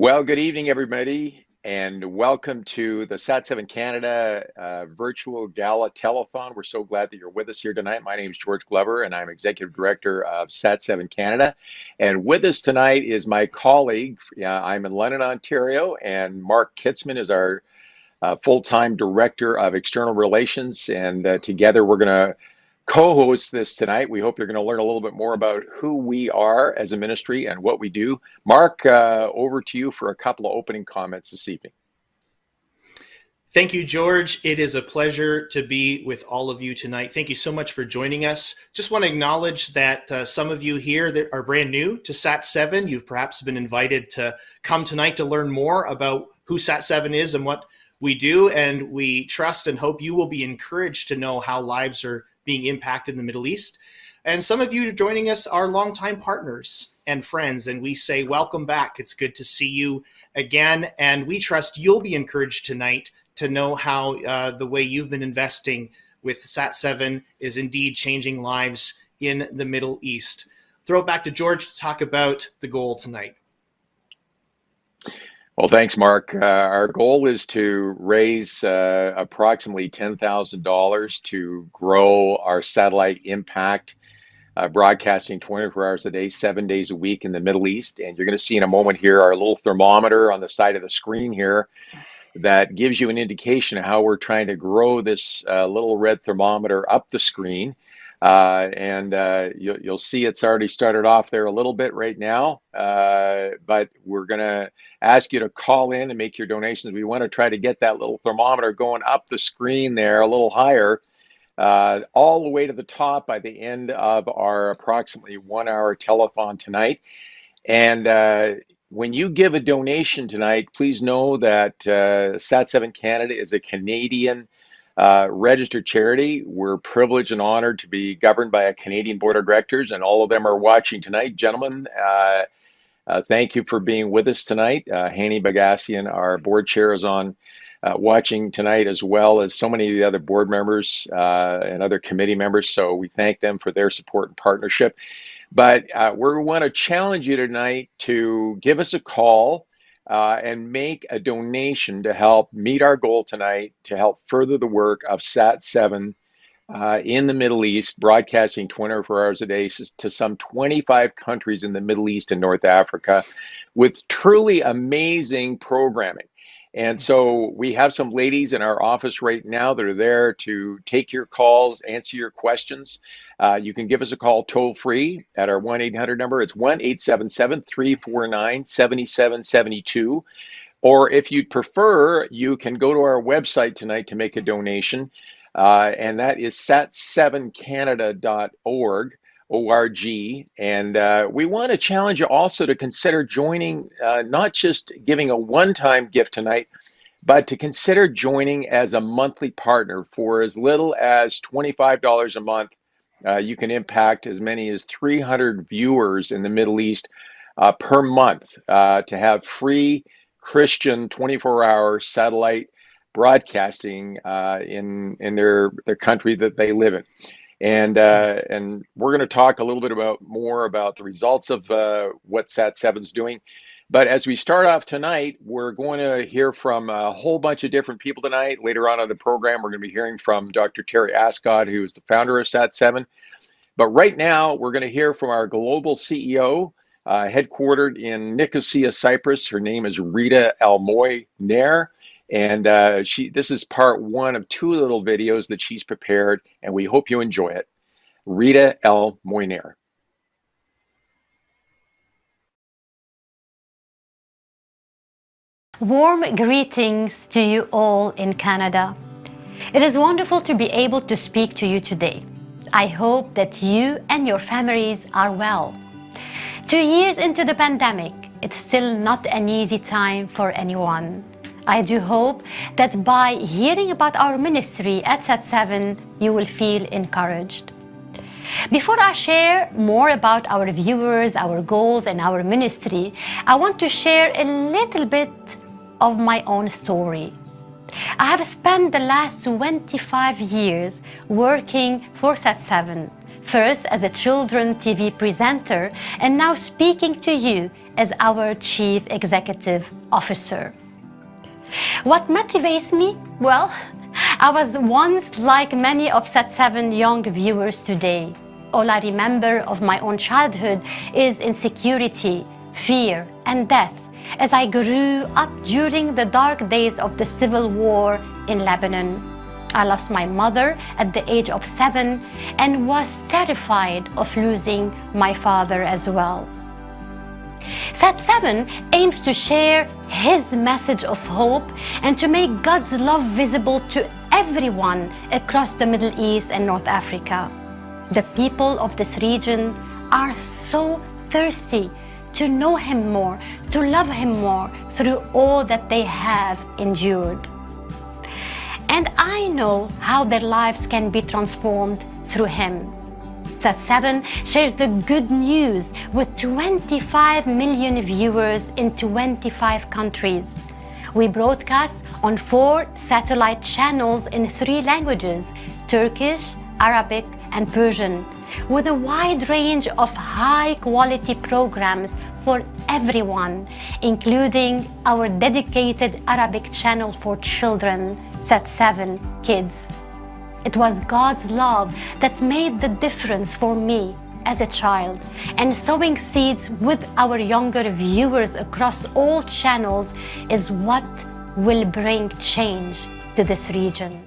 Well, good evening, everybody, and welcome to the SAT-7 Canada Virtual Gala Telethon. We're so glad that you're with us here tonight. My name is George Glover, and I'm Executive Director of SAT-7 Canada. And with us tonight is my colleague. I'm in London, Ontario, and Mark Kitzman is our full-time Director of External Relations. And together we're going to co-host this tonight. We hope you're going to learn a little bit more about who we are as a ministry and what we do. Mark, over to you for a couple of opening comments this evening. Thank you, George. It is a pleasure to be with all of you tonight. Thank you so much for joining us. Just want to acknowledge that some of you here that are brand new to SAT-7, you've perhaps been invited to come tonight to learn more about who SAT-7 is and what we do. And we trust and hope you will be encouraged to know how lives are being impacted in the Middle East. And some of you joining us are longtime partners and friends, and we say welcome back. It's good to see you again, and we trust you'll be encouraged tonight to know how the way you've been investing with SAT-7 is indeed changing lives in the Middle East. Throw it back to George to talk about the goal tonight. Well, thanks, Mark. Our goal is to raise approximately $10,000 to grow our satellite impact, broadcasting 24 hours a day, 7 days a week in the Middle East. And you're going to see in a moment here our little thermometer on the side of the screen here that gives you an indication of how we're trying to grow this little red thermometer up the screen. You'll see it's already started off there a little bit right now, but we're going to ask you to call in and make your donations. We want to try to get that little thermometer going up the screen there a little higher, all the way to the top by the end of our approximately 1 hour telethon tonight. And when you give a donation tonight, please know that SAT-7 Canada is a Canadian registered charity. We're privileged and honored to be governed by a Canadian board of directors, and all of them are watching tonight. Gentlemen, thank you for being with us tonight. Hani Bagassian, our board chair, is on watching tonight, as well as so many of the other board members and other committee members. So we thank them for their support and partnership. But we want to challenge you tonight to give us a call and make a donation to help meet our goal tonight, to help further the work of SAT-7 in the Middle East, broadcasting 24 hours a day to some 25 countries in the Middle East and North Africa with truly amazing programming. And so we have some ladies in our office right now that are there to take your calls, answer your questions. You can give us a call toll free at our 1-800 number. It's 1-877-349-7772. Or if you'd prefer, you can go to our website tonight to make a donation. And that is sat7canada.org. And we want to challenge you also to consider joining, not just giving a one-time gift tonight, but to consider joining as a monthly partner. For as little as $25 a month, you can impact as many as 300 viewers in the Middle East per month to have free Christian 24-hour satellite broadcasting in their country that they live in. And we're going to talk a little bit more about the results of what SAT-7 is doing. But as we start off tonight, we're going to hear from a whole bunch of different people tonight. Later on in the program, we're going to be hearing from Dr. Terry Ascott, who is the founder of SAT-7. But right now, we're going to hear from our global CEO, headquartered in Nicosia, Cyprus. Her name is Rita Elmoy-Nair. And this is part one of two little videos that she's prepared, and we hope you enjoy it. Rita Elmoy-Nair. Warm greetings to you all in Canada. It is wonderful to be able to speak to you today. I hope that you and your families are well. 2 years into the pandemic, it's still not an easy time for anyone. I do hope that by hearing about our ministry at SAT-7, you will feel encouraged. Before I share more about our viewers, our goals, and our ministry, I want to share a little bit of my own story. I have spent the last 25 years working for SAT-7, first as a children TV presenter, and now speaking to you as our Chief Executive Officer. What motivates me? Well, I was once like many of SAT-7 young viewers today. All I remember of my own childhood is insecurity, fear, and death as I grew up during the dark days of the civil war in Lebanon. I lost my mother at the age of 7 and was terrified of losing my father as well. SAT-7 aims to share his message of hope and to make God's love visible to everyone across the Middle East and North Africa. The people of this region are so thirsty to know Him more, to love Him more through all that they have endured. And I know how their lives can be transformed through Him. SAT-7 shares the good news with 25 million viewers in 25 countries. We broadcast on 4 satellite channels in 3 languages, Turkish, Arabic, and Persian, with a wide range of high-quality programs for everyone, including our dedicated Arabic channel for children, SAT-7 Kids. It was God's love that made the difference for me as a child, and sowing seeds with our younger viewers across all channels is what will bring change to this region.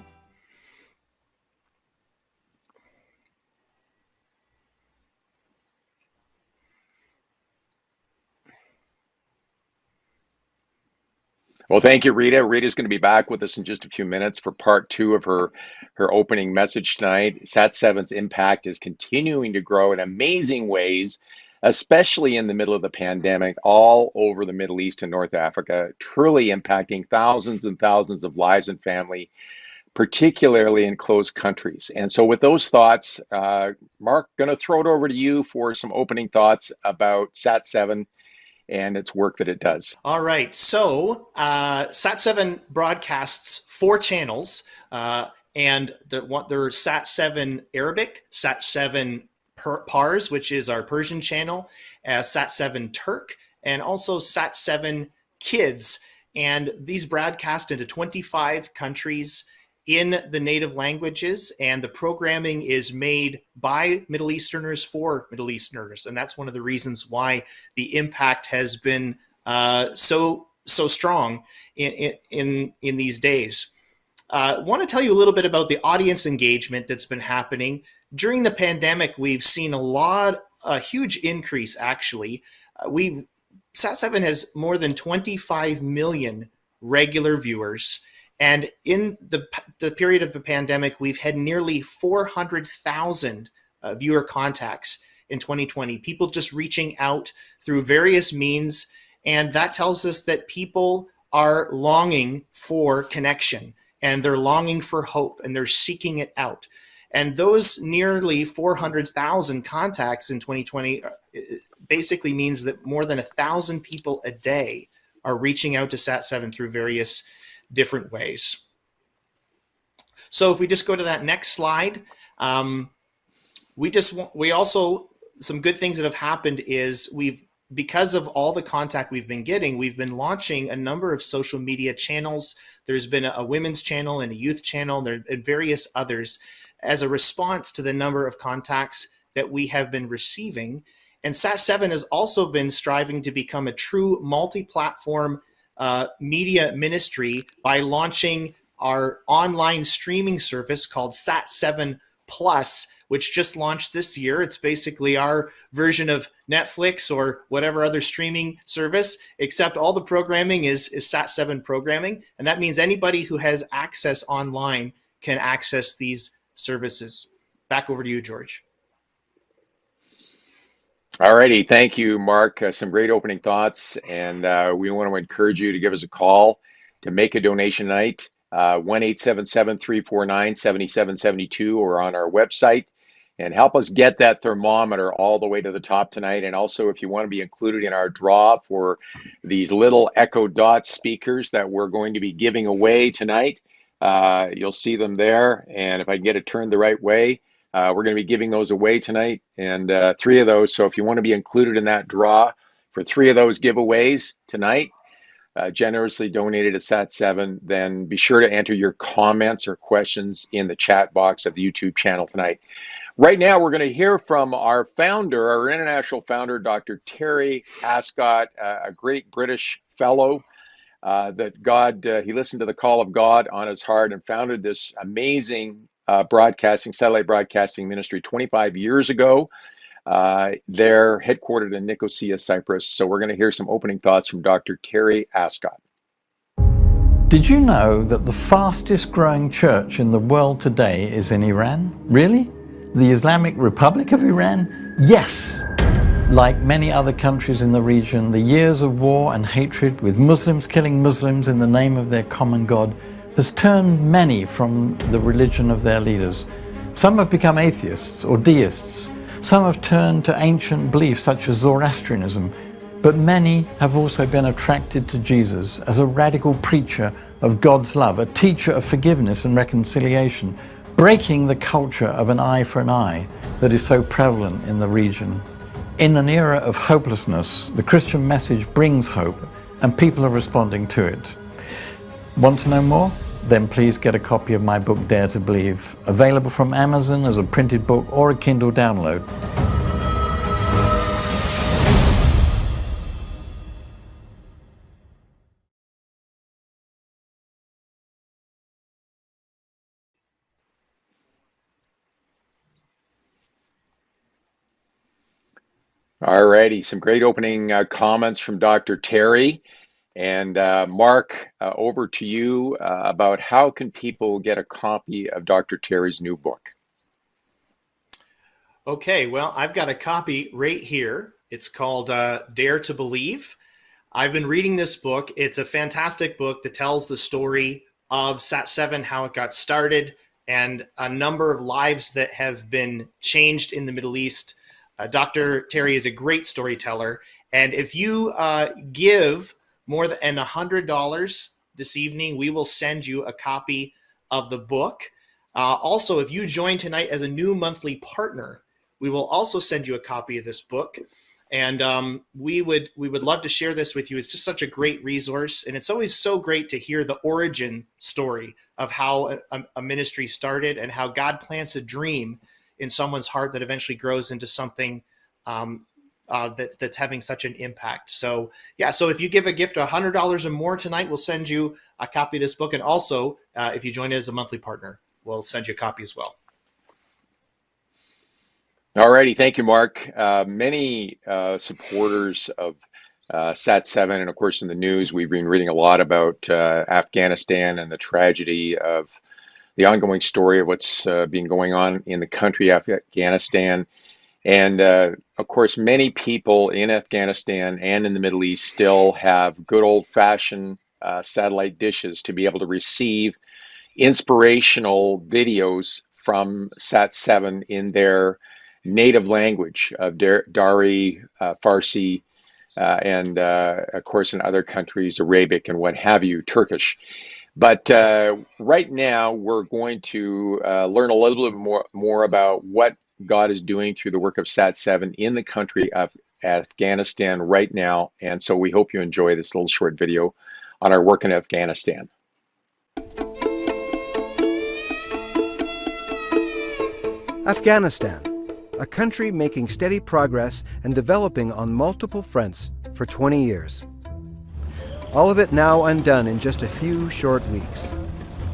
Well, thank you, Rita. Rita's going to be back with us in just a few minutes for part 2 of her opening message tonight. SAT-7's impact is continuing to grow in amazing ways, especially in the middle of the pandemic, all over the Middle East and North Africa, truly impacting thousands and thousands of lives and family, particularly in closed countries. And so with those thoughts, Mark, going to throw it over to you for some opening thoughts about SAT-7 and its work that it does. All right. So SAT-7 broadcasts 4 channels, and they're SAT-7 Arabic, SAT-7 Pars, which is our Persian channel, SAT-7 Turk, and also SAT-7 Kids. And these broadcast into 25 countries in the native languages, and the programming is made by Middle Easterners for Middle Easterners, and that's one of the reasons why the impact has been so strong in these days. I want to tell you a little bit about the audience engagement that's been happening during the pandemic. We've seen a huge increase. Actually, SAT-7 has more than 25 million regular viewers. And in the period of the pandemic, we've had nearly 400,000 viewer contacts in 2020, people just reaching out through various means. And that tells us that people are longing for connection, and they're longing for hope, and they're seeking it out. And those nearly 400,000 contacts in 2020 basically means that more than 1,000 people a day are reaching out to SAT-7 through various different ways. So if we just go to that next slide, we also, some good things that have happened is because of all the contact we've been getting, we've been launching a number of social media channels. There's been a women's channel and a youth channel, and various others as a response to the number of contacts that we have been receiving. And SAT-7 has also been striving to become a true multi-platform media ministry by launching our online streaming service called SAT-7 Plus, which just launched this year. It's basically our version of Netflix or whatever other streaming service, except all the programming is SAT-7 programming. And that means anybody who has access online can access these services. Back over to you, George. All righty. Thank you, Mark. Some great opening thoughts. And we want to encourage you to give us a call to make a donation tonight, 1-877-349-7772, or on our website, and help us get that thermometer all the way to the top tonight. And also, if you want to be included in our draw for these little Echo Dot speakers that we're going to be giving away tonight, you'll see them there. And if I can get it turned the right way, We're going to be giving those away tonight, and 3 of those. So if you want to be included in that draw for 3 of those giveaways tonight, generously donated at SAT-7, then be sure to enter your comments or questions in the chat box of the YouTube channel tonight. Right now, we're going to hear from our founder, our international founder, Dr. Terry Ascott, a great British fellow that God, he listened to the call of God on his heart and founded this amazing satellite broadcasting ministry 25 years ago. They're headquartered in Nicosia, Cyprus. So we're going to hear some opening thoughts from Dr. Terry Ascott. Did you know that the fastest growing church in the world today is in Iran? Really? The Islamic Republic of Iran? Yes! Like many other countries in the region, the years of war and hatred, with Muslims killing Muslims in the name of their common God, has turned many from the religion of their leaders. Some have become atheists or deists. Some have turned to ancient beliefs such as Zoroastrianism. But many have also been attracted to Jesus as a radical preacher of God's love, a teacher of forgiveness and reconciliation, breaking the culture of an eye for an eye that is so prevalent in the region. In an era of hopelessness, the Christian message brings hope, and people are responding to it. Want to know more? Then please get a copy of my book, Dare to Believe, available from Amazon as a printed book or a Kindle download. All righty, some great opening comments from Dr. Terry. And Mark, over to you about how can people get a copy of Dr. Terry's new book? Okay, well, I've got a copy right here. It's called Dare to Believe. I've been reading this book. It's a fantastic book that tells the story of SAT-7, how it got started, and a number of lives that have been changed in the Middle East. Dr. Terry is a great storyteller. And if you give more than $100 this evening, we will send you a copy of the book. Also, if you join tonight as a new monthly partner, we will also send you a copy of this book. And we would love to share this with you. It's just such a great resource. And it's always so great to hear the origin story of how a ministry started and how God plants a dream in someone's heart that eventually grows into something that's having such an impact. So yeah, so if you give a gift of $100 or more tonight, we'll send you a copy of this book. And also, if you join as a monthly partner, we'll send you a copy as well. All righty, thank you, Mark. Many supporters of SAT-7, and of course in the news, we've been reading a lot about Afghanistan and the tragedy of the ongoing story of what's been going on in the country, Afghanistan. And of course, many people in Afghanistan and in the Middle East still have good old-fashioned satellite dishes to be able to receive inspirational videos from SAT-7 in their native language of Dari, Farsi, and of course in other countries, Arabic and what have you, Turkish. But right now, we're going to learn a little bit more about what God is doing through the work of SAT-7 in the country of Afghanistan right now. And so we hope you enjoy this little short video on our work in Afghanistan. Afghanistan, a country making steady progress and developing on multiple fronts for 20 years. All of it now undone in just a few short weeks.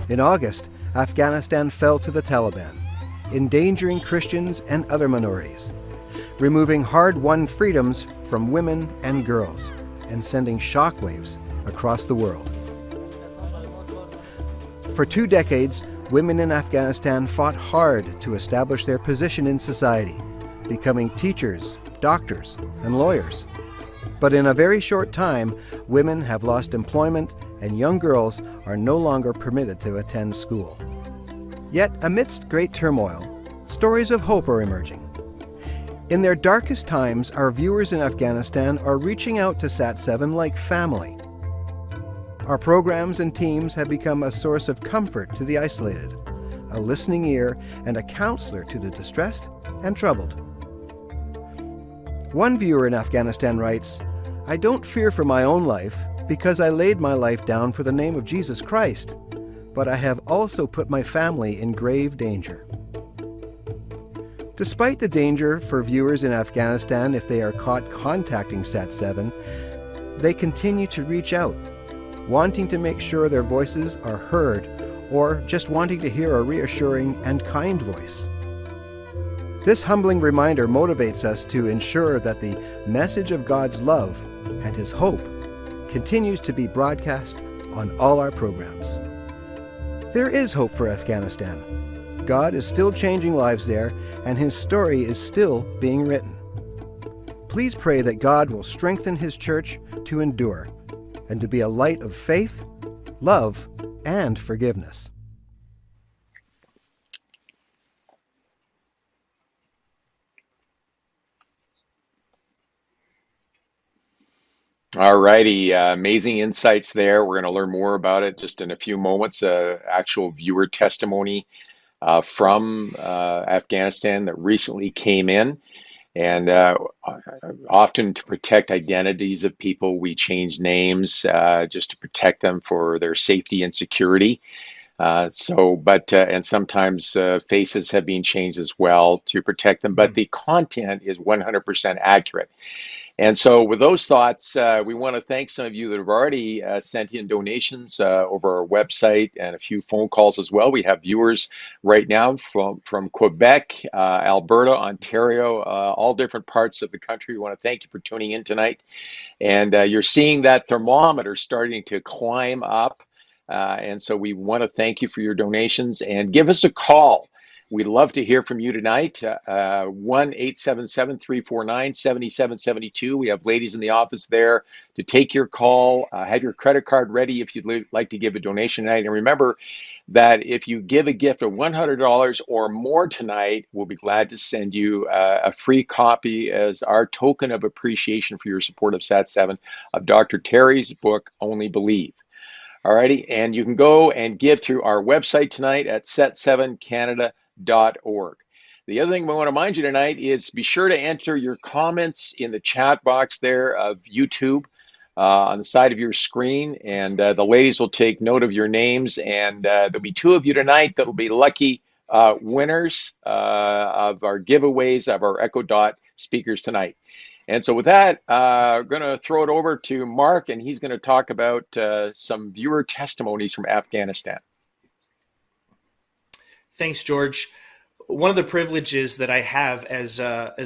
In August, Afghanistan fell to the Taliban, endangering Christians and other minorities, removing hard-won freedoms from women and girls, and sending shockwaves across the world. For 2 decades, women in Afghanistan fought hard to establish their position in society, becoming teachers, doctors, and lawyers. But in a very short time, women have lost employment and young girls are no longer permitted to attend school. Yet, amidst great turmoil, stories of hope are emerging. In their darkest times, our viewers in Afghanistan are reaching out to SAT-7 like family. Our programs and teams have become a source of comfort to the isolated, a listening ear, and a counselor to the distressed and troubled. One viewer in Afghanistan writes, "I don't fear for my own life because I laid my life down for the name of Jesus Christ, but I have also put my family in grave danger." Despite the danger for viewers in Afghanistan if they are caught contacting SAT-7, they continue to reach out, wanting to make sure their voices are heard or just wanting to hear a reassuring and kind voice. This humbling reminder motivates us to ensure that the message of God's love and His hope continues to be broadcast on all our programs. There is hope for Afghanistan. God is still changing lives there, and His story is still being written. Please pray that God will strengthen His church to endure and to be a light of faith, love, and forgiveness. All righty, amazing insights there. We're going to learn more about it just in a few moments. Actual viewer testimony from Afghanistan that recently came in. And often to protect identities of people, we change names just to protect them for their safety and security. And sometimes faces have been changed as well to protect them, but the content is 100% accurate. And so with those thoughts, we want to thank some of you that have already sent in donations over our website and a few phone calls as well. We have viewers right now from Quebec, Alberta, Ontario, all different parts of the country. We want to thank you for tuning in tonight. And you're seeing that thermometer starting to climb up. And so we want to thank you for your donations and give us a call. We'd love to hear from you tonight. 1-877-349-7772. We have ladies in the office there to take your call. Have your credit card ready if you'd like to give a donation tonight. And remember that if you give a gift of $100 or more tonight, we'll be glad to send you a free copy as our token of appreciation for your support of SAT-7 of Dr. Terry's book, Only Believe. Alrighty, and you can go and give through our website tonight at SAT7Canada.org. The other thing we want to remind you tonight is be sure to enter your comments in the chat box there of YouTube on the side of your screen, and the ladies will take note of your names, and there'll be two of you tonight that'll be lucky winners of our giveaways of our Echo Dot speakers tonight. And so with that, I'm going to throw it over to Mark, and he's going to talk about some viewer testimonies from Afghanistan. Thanks, George. One of the privileges that I have as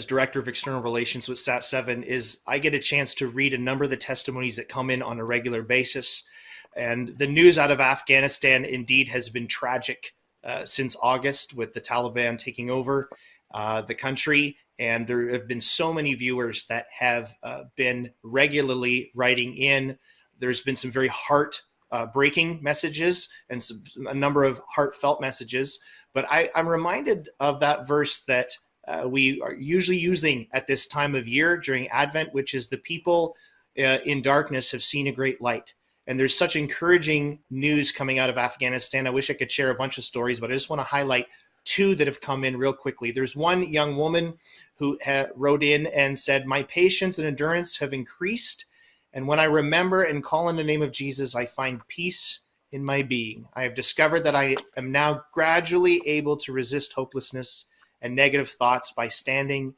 Director of External Relations with SAT-7 is I get a chance to read a number of the testimonies that come in on a regular basis. And the news out of Afghanistan indeed has been tragic since August, with the Taliban taking over the country. And there have been so many viewers that have been regularly writing in. There's been some very heart-breaking messages and a number of heartfelt messages. But I'm reminded of that verse that we are usually using at this time of year during Advent, which is the people in darkness have seen a great light. And there's such encouraging news coming out of Afghanistan. I wish I could share a bunch of stories, but I just want to highlight two that have come in real quickly. There's one young woman who wrote in and said, "My patience and endurance have increased. And when I remember and call in the name of Jesus, I find peace in my being. I have discovered that I am now gradually able to resist hopelessness and negative thoughts by standing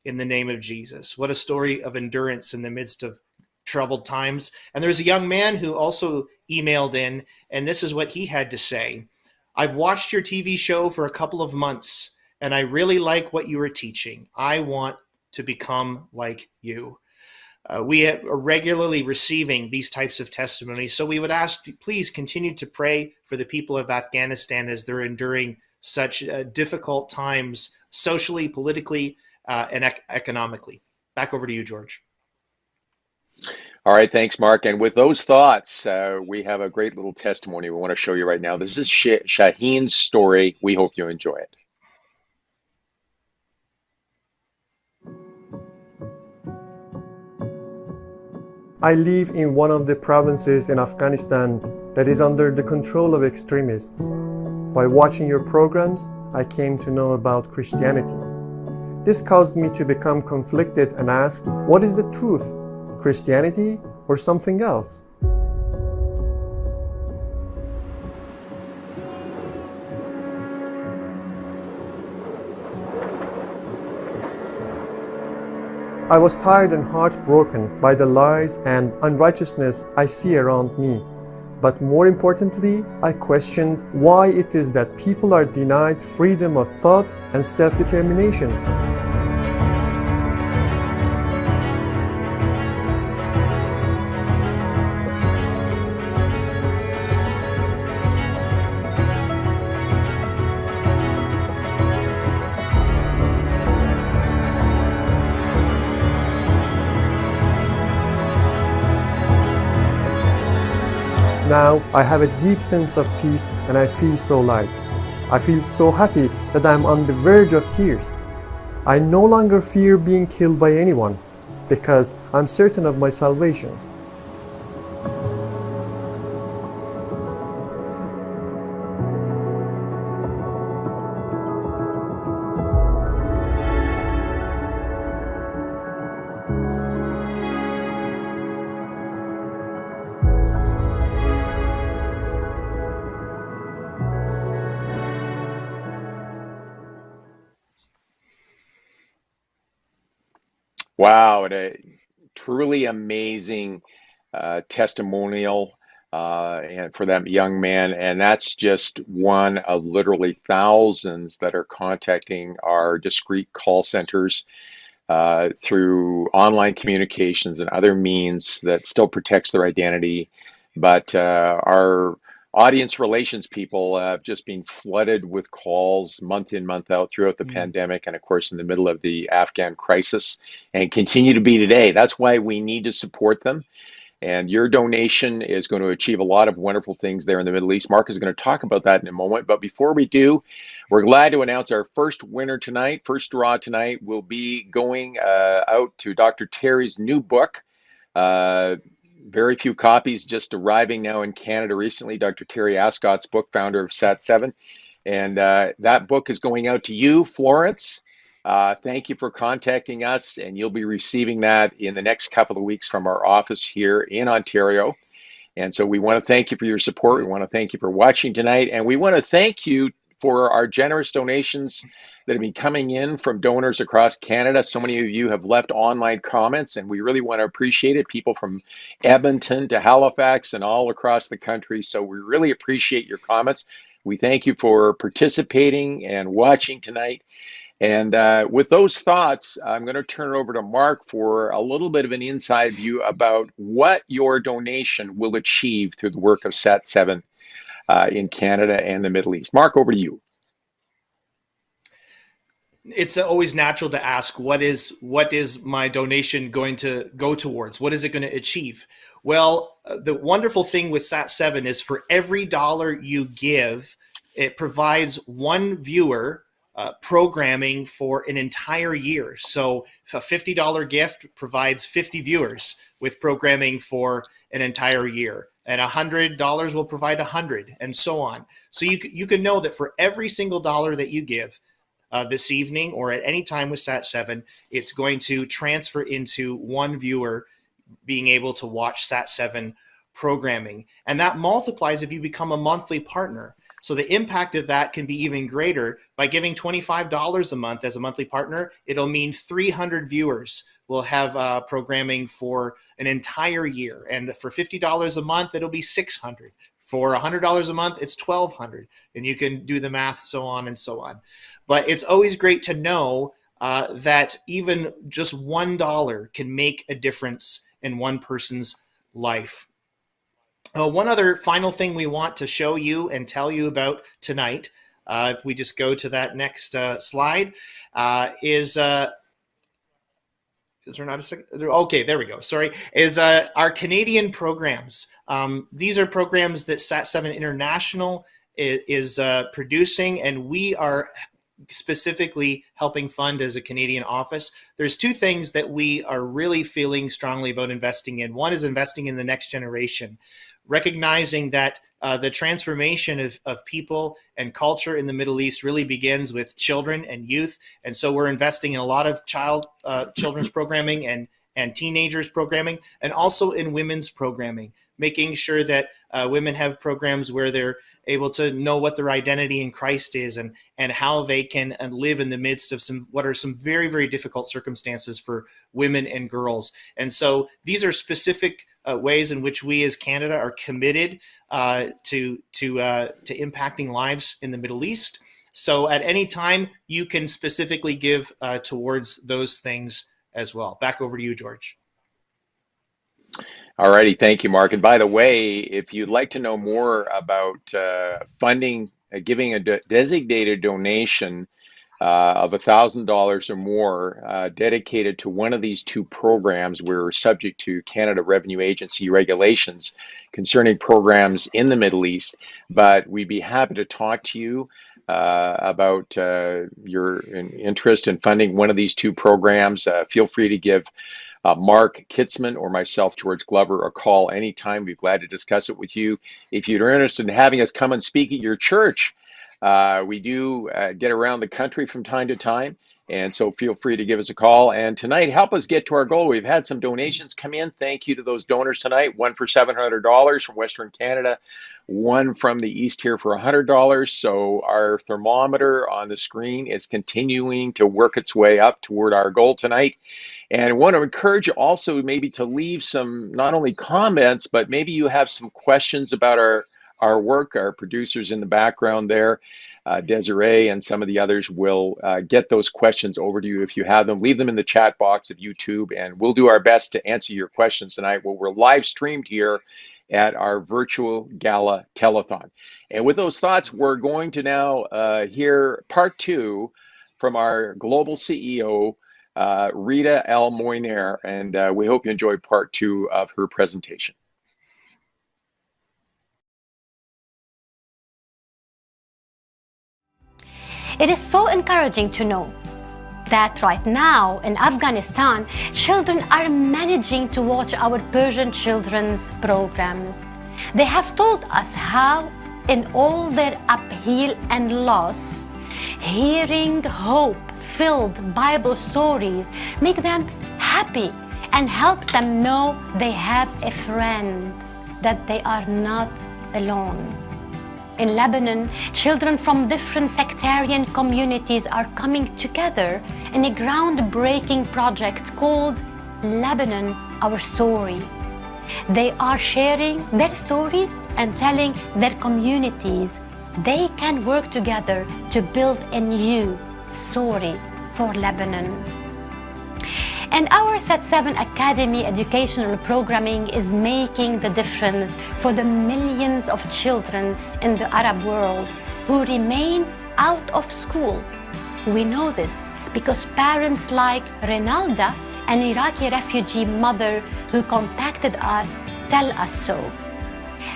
in the name of Jesus." What a story of endurance in the midst of troubled times. And there's a young man who also emailed in, and this is what he had to say. "I've watched your TV show for a couple of months, and I really like what you are teaching. I want to become like you." We are regularly receiving these types of testimonies. So we would ask, please continue to pray for the people of Afghanistan as they're enduring such difficult times, socially, politically, and economically. Back over to you, George. All right, thanks, Mark. And with those thoughts, we have a great little testimony we want to show you right now. This is Shaheen's story. We hope you enjoy it. I live in one of the provinces in Afghanistan that is under the control of extremists. By watching your programs, I came to know about Christianity. This caused me to become conflicted and ask, what is the truth? Christianity or something else? I was tired and heartbroken by the lies and unrighteousness I see around me. But more importantly, I questioned why it is that people are denied freedom of thought and self-determination. Now I have a deep sense of peace and I feel so light. I feel so happy that I am on the verge of tears. I no longer fear being killed by anyone because I'm certain of my salvation. Wow, a truly amazing testimonial and for that young man. And that's just one of literally thousands that are contacting our discreet call centers through online communications and other means that still protects their identity. But our audience relations people have just been flooded with calls month in, month out throughout the pandemic, and of course in the middle of the Afghan crisis, and continue to be today. That's why we need to support them. And your donation is going to achieve a lot of wonderful things there in the Middle East. Mark is going to talk about that in a moment. But before we do, we're glad to announce our first winner tonight. First draw tonight will be going out to Dr. Terry's new book. Very few copies just arriving now in Canada recently. Dr. Terry Ascott's book, founder of SAT-7. And that book is going out to you, Florence. Thank you for contacting us, and you'll be receiving that in the next couple of weeks from our office here in Ontario. And so we want to thank you for your support. We want to thank you for watching tonight, and we want to thank you for our generous donations that have been coming in from donors across Canada. So many of you have left online comments, and we really want to appreciate it. People from Edmonton to Halifax and all across the country. So we really appreciate your comments. We thank you for participating and watching tonight. And with those thoughts, I'm going to turn it over to Mark for a little bit of an inside view about what your donation will achieve through the work of SAT-7 in Canada and the Middle East. Mark, over to you. It's always natural to ask, what is my donation going to go towards? What is it going to achieve? Well, the wonderful thing with SAT-7 is for every dollar you give, it provides one viewer programming for an entire year. So a $50 gift provides 50 viewers with programming for an entire year, and $100 will provide 100, and so on. So you can know that for every single dollar that you give this evening or at any time with SAT-7, it's going to transfer into one viewer being able to watch SAT-7 programming. And that multiplies if you become a monthly partner. So the impact of that can be even greater. By giving $25 a month as a monthly partner, it'll mean 300 viewers will have programming for an entire year. And for $50 a month, it'll be 600. For $100 a month, it's 1,200. And you can do the math, so on and so on. But it's always great to know that even just $1 can make a difference in one person's life. One other final thing we want to show you and tell you about tonight, if we just go to that next slide, is there not a second? Okay, there we go. Sorry, is our Canadian programs. These are programs that SAT-7 International is producing, and we are specifically helping fund as a Canadian office, there's two things that we are really feeling strongly about investing in. One is investing in the next generation, recognizing that the transformation of people and culture in the Middle East really begins with children and youth. And so we're investing in a lot of children's programming and teenagers programming, and also in women's programming, making sure that women have programs where they're able to know what their identity in Christ is, and how they can live in the midst of what are some very, very difficult circumstances for women and girls. And so these are specific ways in which we as Canada are committed to impacting lives in the Middle East. So at any time, you can specifically give towards those things as well. Back over to you, George. All righty, thank you, Mark. And by the way, if you'd like to know more about funding, giving a designated donation of $1,000 or more dedicated to one of these two programs, we're subject to Canada Revenue Agency regulations concerning programs in the Middle East, but we'd be happy to talk to you about your interest in funding one of these two programs. Feel free to give Mark Kitzman or myself, George Glover, a call anytime. We'd be glad to discuss it with you. If you're interested in having us come and speak at your church, we do get around the country from time to time, and so feel free to give us a call. And tonight, help us get to our goal. We've had some donations come in. Thank you to those donors tonight. One for $700 from Western Canada, one from the East here for $100. So our thermometer on the screen is continuing to work its way up toward our goal tonight. And I want to encourage you also maybe to leave some, not only comments, but maybe you have some questions about our work. Our producers in the background there, Desiree and some of the others, will get those questions over to you if you have them. Leave them in the chat box of YouTube, and we'll do our best to answer your questions tonight. Well, we're live streamed here at our virtual gala telethon. And with those thoughts, we're going to now hear part two from our global CEO, Rita L. Moynier, and we hope you enjoy part two of her presentation. It is so encouraging to know that right now in Afghanistan, children are managing to watch our Persian children's programs. They have told us how, in all their upheaval and loss, hearing hope-filled Bible stories make them happy and helps them know they have a friend, that they are not alone. In Lebanon, children from different sectarian communities are coming together in a groundbreaking project called Lebanon, Our Story. They are sharing their stories and telling their communities they can work together to build a new story for Lebanon. And our SAT-7 Academy educational programming is making the difference for the millions of children in the Arab world who remain out of school. We know this because parents like Rinalda, an Iraqi refugee mother who contacted us, tell us so.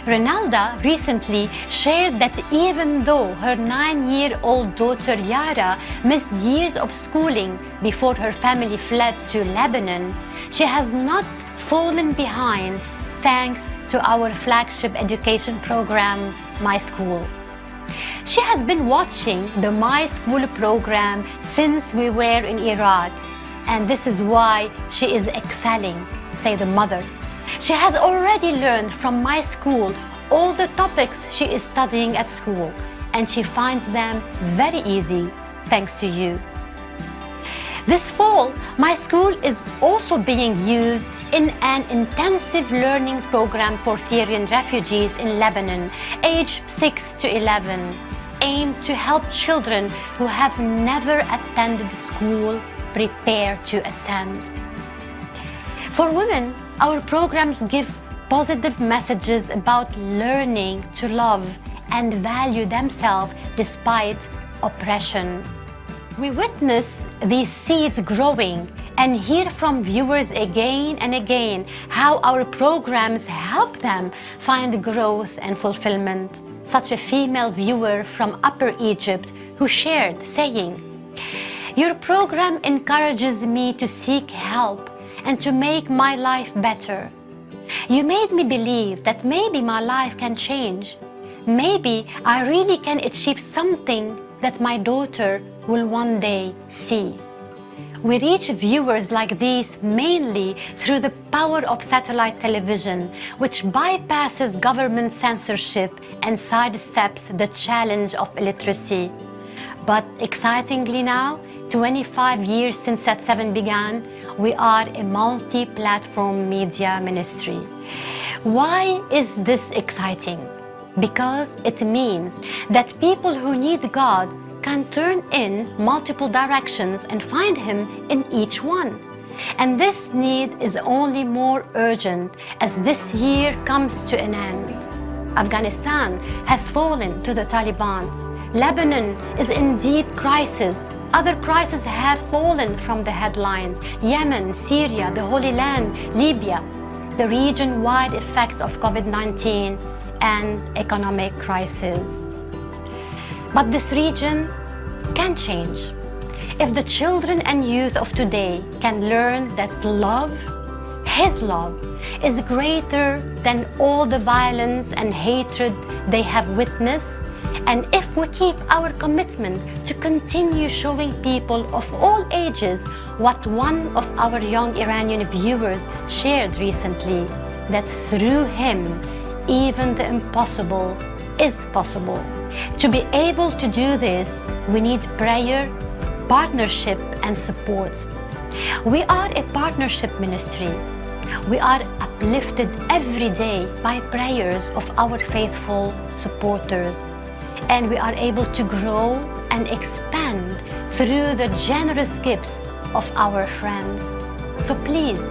Rinalda recently shared that even though her 9-year-old daughter Yara missed years of schooling before her family fled to Lebanon, she has not fallen behind thanks to our flagship education program, My School. She has been watching the My School program since we were in Iraq, and this is why she is excelling, say the mother. She has already learned from My School all the topics she is studying at school, and she finds them very easy thanks to you. This fall, My School is also being used in an intensive learning program for Syrian refugees in Lebanon, aged 6 to 11, aimed to help children who have never attended school prepare to attend. For women, our programs give positive messages about learning to love and value themselves despite oppression. We witness these seeds growing and hear from viewers again and again how our programs help them find growth and fulfillment. such a female viewer from Upper Egypt who shared, saying, "Your program encourages me to seek help and to make my life better. You made me believe that maybe my life can change. Maybe I really can achieve something that my daughter will one day see." We reach viewers like these mainly through the power of satellite television, which bypasses government censorship and sidesteps the challenge of illiteracy. But excitingly now, 25 years since SAT-7 began, we are a multi-platform media ministry. Why is this exciting? Because it means that people who need God can turn in multiple directions and find Him in each one. And this need is only more urgent as this year comes to an end. Afghanistan has fallen to the Taliban. Lebanon is in deep crisis. Other crises have fallen from the headlines: Yemen, Syria, the Holy Land, Libya, the region-wide effects of COVID-19 and economic crisis. But this region can change. If the children and youth of today can learn that love, His love, is greater than all the violence and hatred they have witnessed, and if we keep our commitment to continue showing people of all ages what one of our young Iranian viewers shared recently, that through Him, even the impossible is possible. To be able to do this, we need prayer, partnership, and support. We are a partnership ministry. We are uplifted every day by prayers of our faithful supporters, and we are able to grow and expand through the generous gifts of our friends. So please,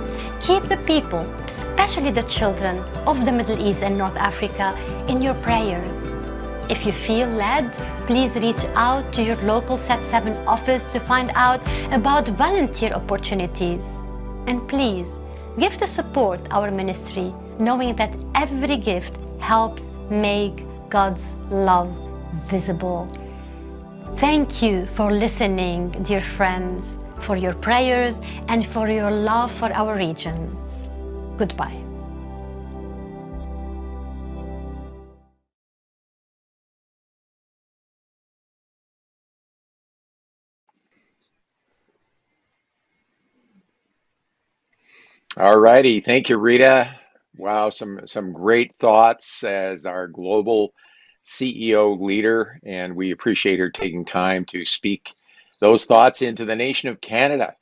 keep the people, especially the children of the Middle East and North Africa, in your prayers. If you feel led, please reach out to your local SAT-7 office to find out about volunteer opportunities. And please, give to support our ministry, knowing that every gift helps make God's love visible. Thank you for listening, dear friends, for your prayers and for your love for our region. Goodbye. All righty. Thank you, Rita. Wow, some great thoughts as our global CEO leader, and we appreciate her taking time to speak those thoughts into the nation of Canada.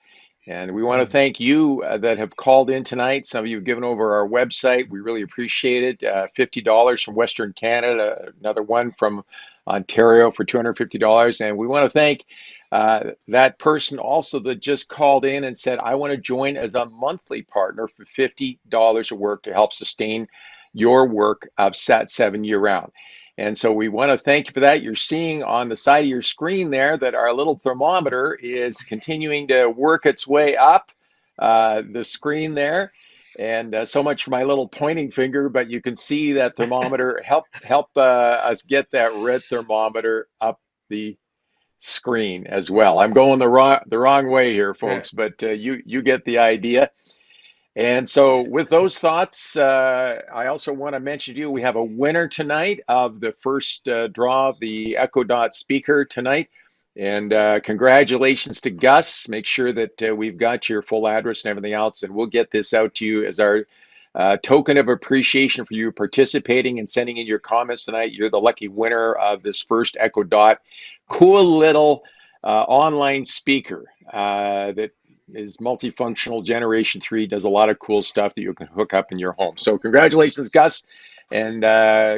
And we want to thank you that have called in tonight. Some of you have given over our website. We really appreciate it. $50 from Western Canada, another one from Ontario for $250. And we want to thank that person also that just called in and said, "I want to join as a monthly partner for $50 of work to help sustain your work of SAT-7 year-round." And so we want to thank you for that. You're seeing on the side of your screen there that our little thermometer is continuing to work its way up the screen there. And so much for my little pointing finger, but you can see that thermometer help us get that red thermometer up the screen as well. I'm going the wrong way here, folks, but you get the idea. And so with those thoughts, I also want to mention to you, we have a winner tonight of the first draw of the Echo Dot speaker tonight. And congratulations to Gus. Make sure that we've got your full address and everything else, and we'll get this out to you as our token of appreciation for you participating and sending in your comments tonight. You're the lucky winner of this first Echo Dot cool little online speaker that is multifunctional, Generation 3, does a lot of cool stuff that you can hook up in your home. So congratulations, Gus, and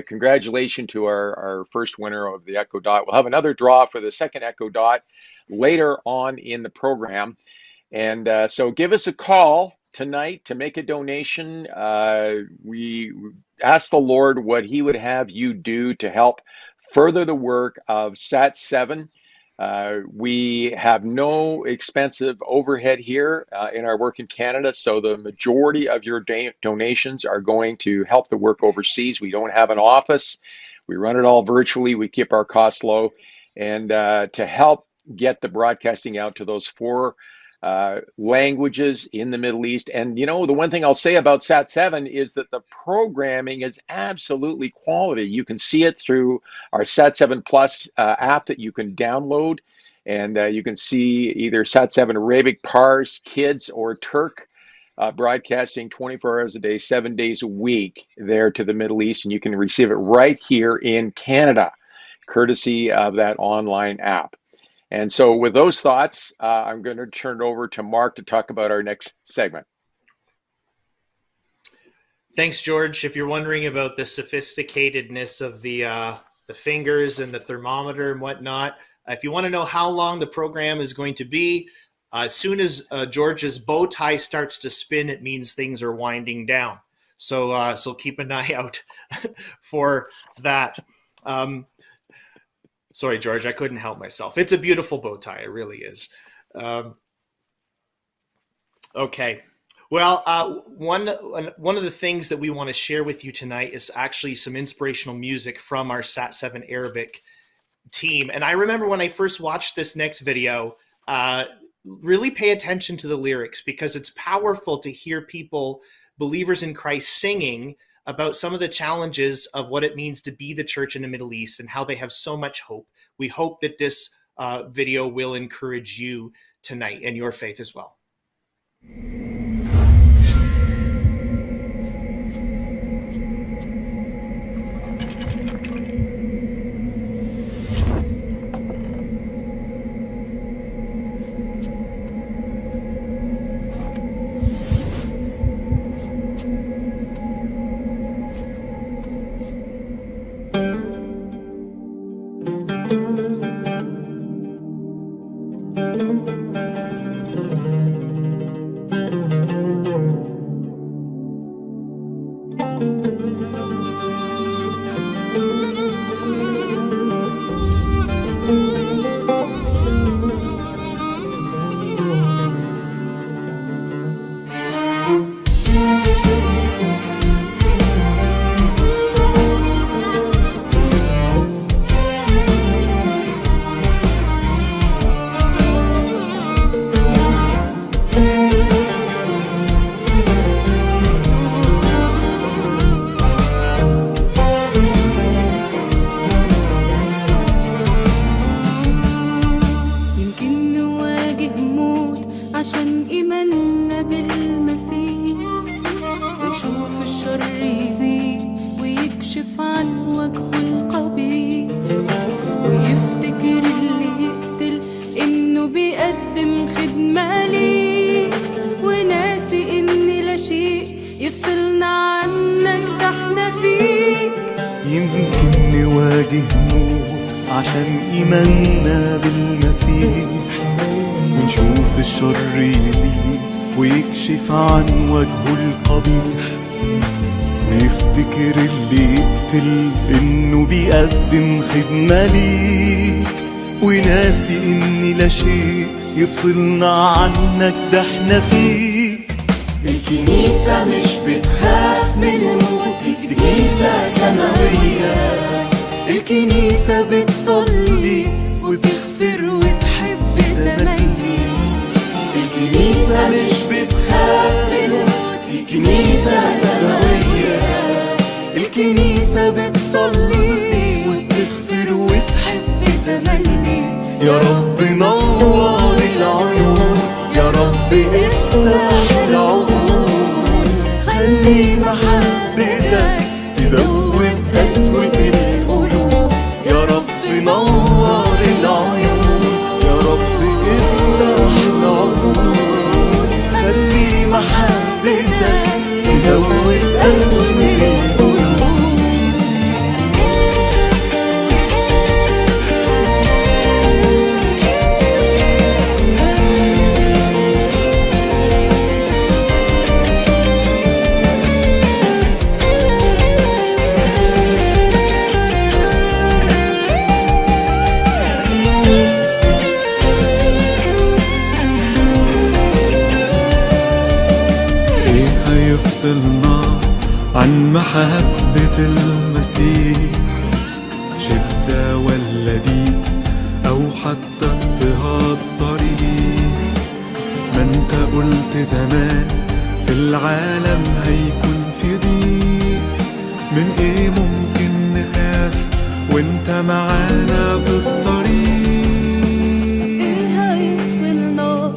congratulations to our first winner of the Echo Dot. We'll have another draw for the second Echo Dot later on in the program. And so give us a call tonight to make a donation. We ask the Lord what He would have you do to help further the work of SAT-7. We have no expensive overhead here in our work in Canada, so the majority of your donations are going to help the work overseas. We don't have an office. We run it all virtually. We keep our costs low. And to help get the broadcasting out to those 4 languages in the Middle East. And the one thing I'll say about SAT-7 is that the programming is absolutely quality. You can see it through our SAT-7 Plus app that you can download. And you can see either SAT-7 Arabic, Pars, Kids, or Turk broadcasting 24 hours a day, 7 days a week there to the Middle East. And you can receive it right here in Canada, courtesy of that online app. And so with those thoughts, I'm going to turn it over to Mark to talk about our next segment. Thanks, George. If you're wondering about the sophisticatedness of the fingers and the thermometer and whatnot, if you want to know how long the program is going to be, as soon as George's bow tie starts to spin, it means things are winding down. So keep an eye out for that. Sorry, George, I couldn't help myself. It's a beautiful bow tie. It really is. Okay. Well, one of the things that we want to share with you tonight is actually some inspirational music from our SAT-7 Arabic team. And I remember when I first watched this next video, really pay attention to the lyrics, because it's powerful to hear people, believers in Christ, singing about some of the challenges of what it means to be the church in the Middle East and how they have so much hope. We hope that this video will encourage you tonight and your faith as well. يفصلنا عنك ده احنا فيك. الكنيسة مش بتخاف من الموت، دي كنيسة سماوية. الكنيسة بتصلي وتغفر وتحب تملي. الكنيسة مش بتخاف من الموت، دي كنيسة سماوية. الكنيسة بتصلي وتغفر وتحب تملي. يا رب نور العيون، يا رب افتح العقول، خلي محبتك تدوب قسوة القلوب. يا رب نور العيون، يا رب افتح العقول، خلي محبتك تدوب قسوة القلوب. يفصلنا عن محبة المسيح ولا ضيق أو حتى اضطهاد صريح. ما انت قلت زمان في العالم هيكون في ضيق، من ايه ممكن نخاف وانت معانا في الطريق. ايه هيفصلنا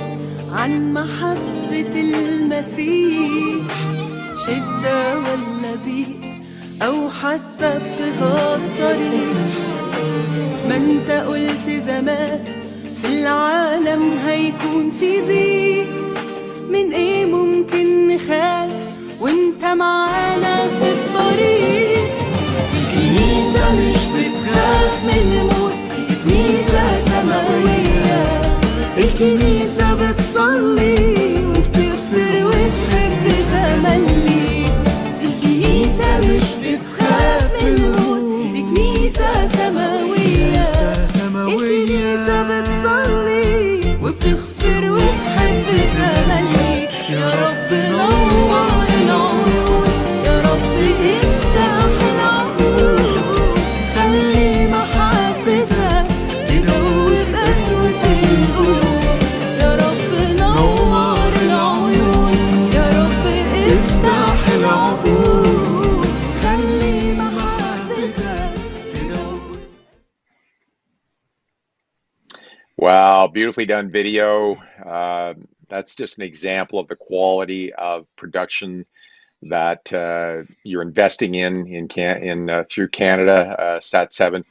عن محبة المسيح؟ شدة ولا ضيق أو حتى اضطهاد صريح. ما انت قلت زمان في العالم هيكون في ضيق، من ايه ممكن نخاف وانت معانا في الطريق. الكنيسة مش بتخاف من الموت، دي كنيسة سماوية. الكنيسة بتصلي وبتغفر وتحب تملي. دي الكنيسة مش بتخاف من الموت، دي كنيسة سماوية. الكنيسة بتصلي وبتغفر وتحب تملي. يا رب نور العيون، يا رب افتح العقول، خلي محبتك تدوب قسوة القلوب. يا رب نور العيون، يا رب افتح العقول، خلي محبتك تدوب. Wow, beautifully done video. That's just an example of the quality of production that you're investing in through Canada, SAT-7.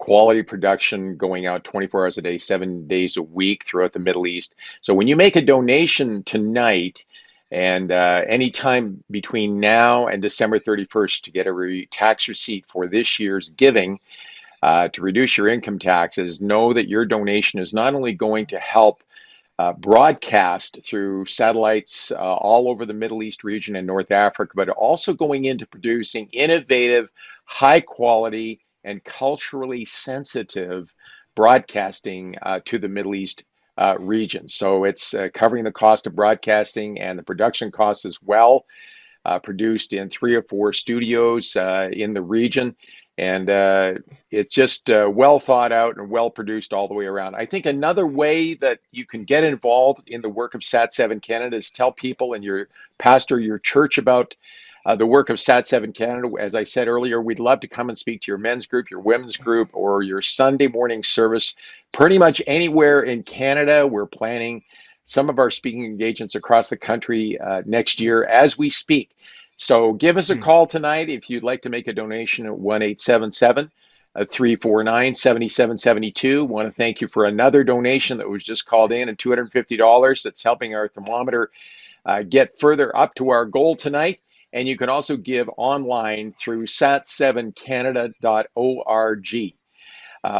Quality production going out 24 hours a day, 7 days a week throughout the Middle East. So when you make a donation tonight, and anytime between now and December 31st to get a tax receipt for this year's giving, to reduce your income taxes, know that your donation is not only going to help broadcast through satellites all over the Middle East region and North Africa, but also going into producing innovative, high quality, and culturally sensitive broadcasting to the Middle East region. So it's covering the cost of broadcasting and the production costs as well, produced in 3 or 4 studios in the region. And it's just well thought out and well produced all the way around. I think another way that you can get involved in the work of SAT-7 Canada is tell people and your pastor, your church about the work of SAT-7 Canada. As I said earlier, we'd love to come and speak to your men's group, your women's group, or your Sunday morning service. Pretty much anywhere in Canada. We're planning some of our speaking engagements across the country next year as we speak. So give us a call tonight if you'd like to make a donation at 1-877-349-7772. Want to thank you for another donation that was just called in at $250. That's helping our thermometer get further up to our goal tonight. And you can also give online through sat7canada.org.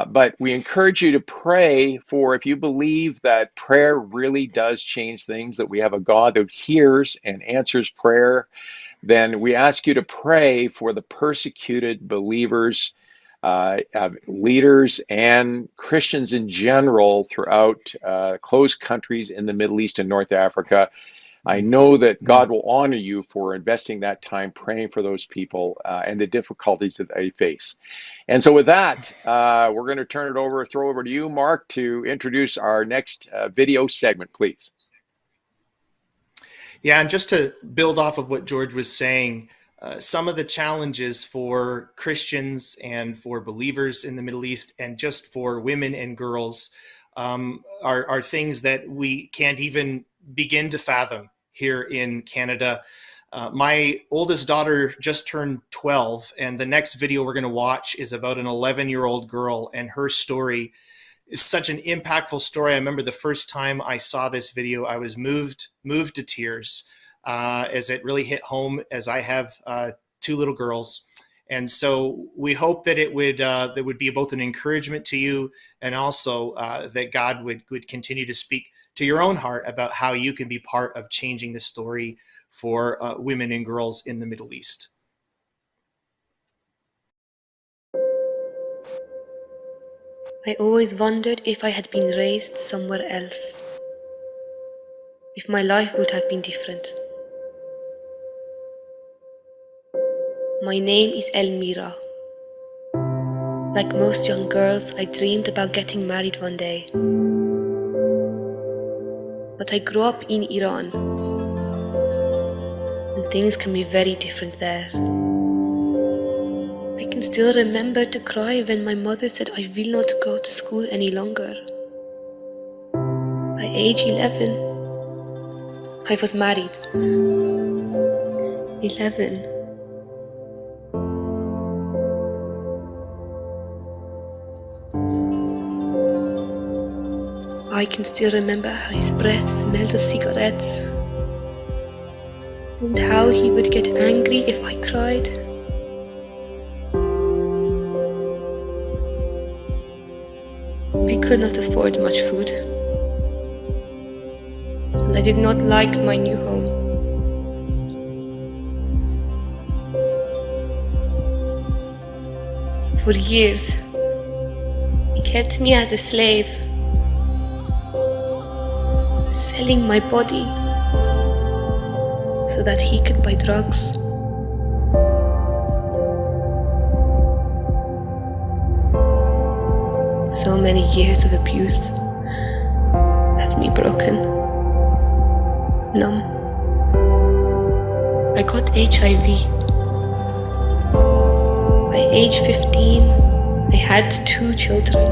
But we encourage you to pray for, if you believe that prayer really does change things, that we have a God that hears and answers prayer, then we ask you to pray for the persecuted believers, leaders, and Christians in general throughout closed countries in the Middle East and North Africa. I know that God will honor you for investing that time praying for those people and the difficulties that they face. And so with that, we're going to throw over to you, Mark, to introduce our next video segment, please. Yeah, and just to build off of what George was saying, some of the challenges for Christians and for believers in the Middle East and just for women and girls are things that we can't even begin to fathom here in Canada. My oldest daughter just turned 12, and the next video we're going to watch is about an 11-year-old girl, and her story is such an impactful story. I remember the first time I saw this video, I was moved to tears as it really hit home, as I have 2 little girls. And so we hope that it would be both an encouragement to you and also that God would continue to speak to your own heart about how you can be part of changing the story for women and girls in the Middle East. I always wondered if I had been raised somewhere else, if my life would have been different. My name is Elmira. Like most young girls, I dreamed about getting married one day. But I grew up in Iran, and things can be very different there. I can still remember to cry when my mother said I will not go to school any longer. By age 11, I was married. 11. I can still remember how his breath smelled of cigarettes, and how he would get angry if I cried. We could not afford much food, and I did not like my new home. For years, he kept me as a slave, selling my body so that he could buy drugs. So many years of abuse left me broken, numb. I got HIV. By age 15, I had 2 children.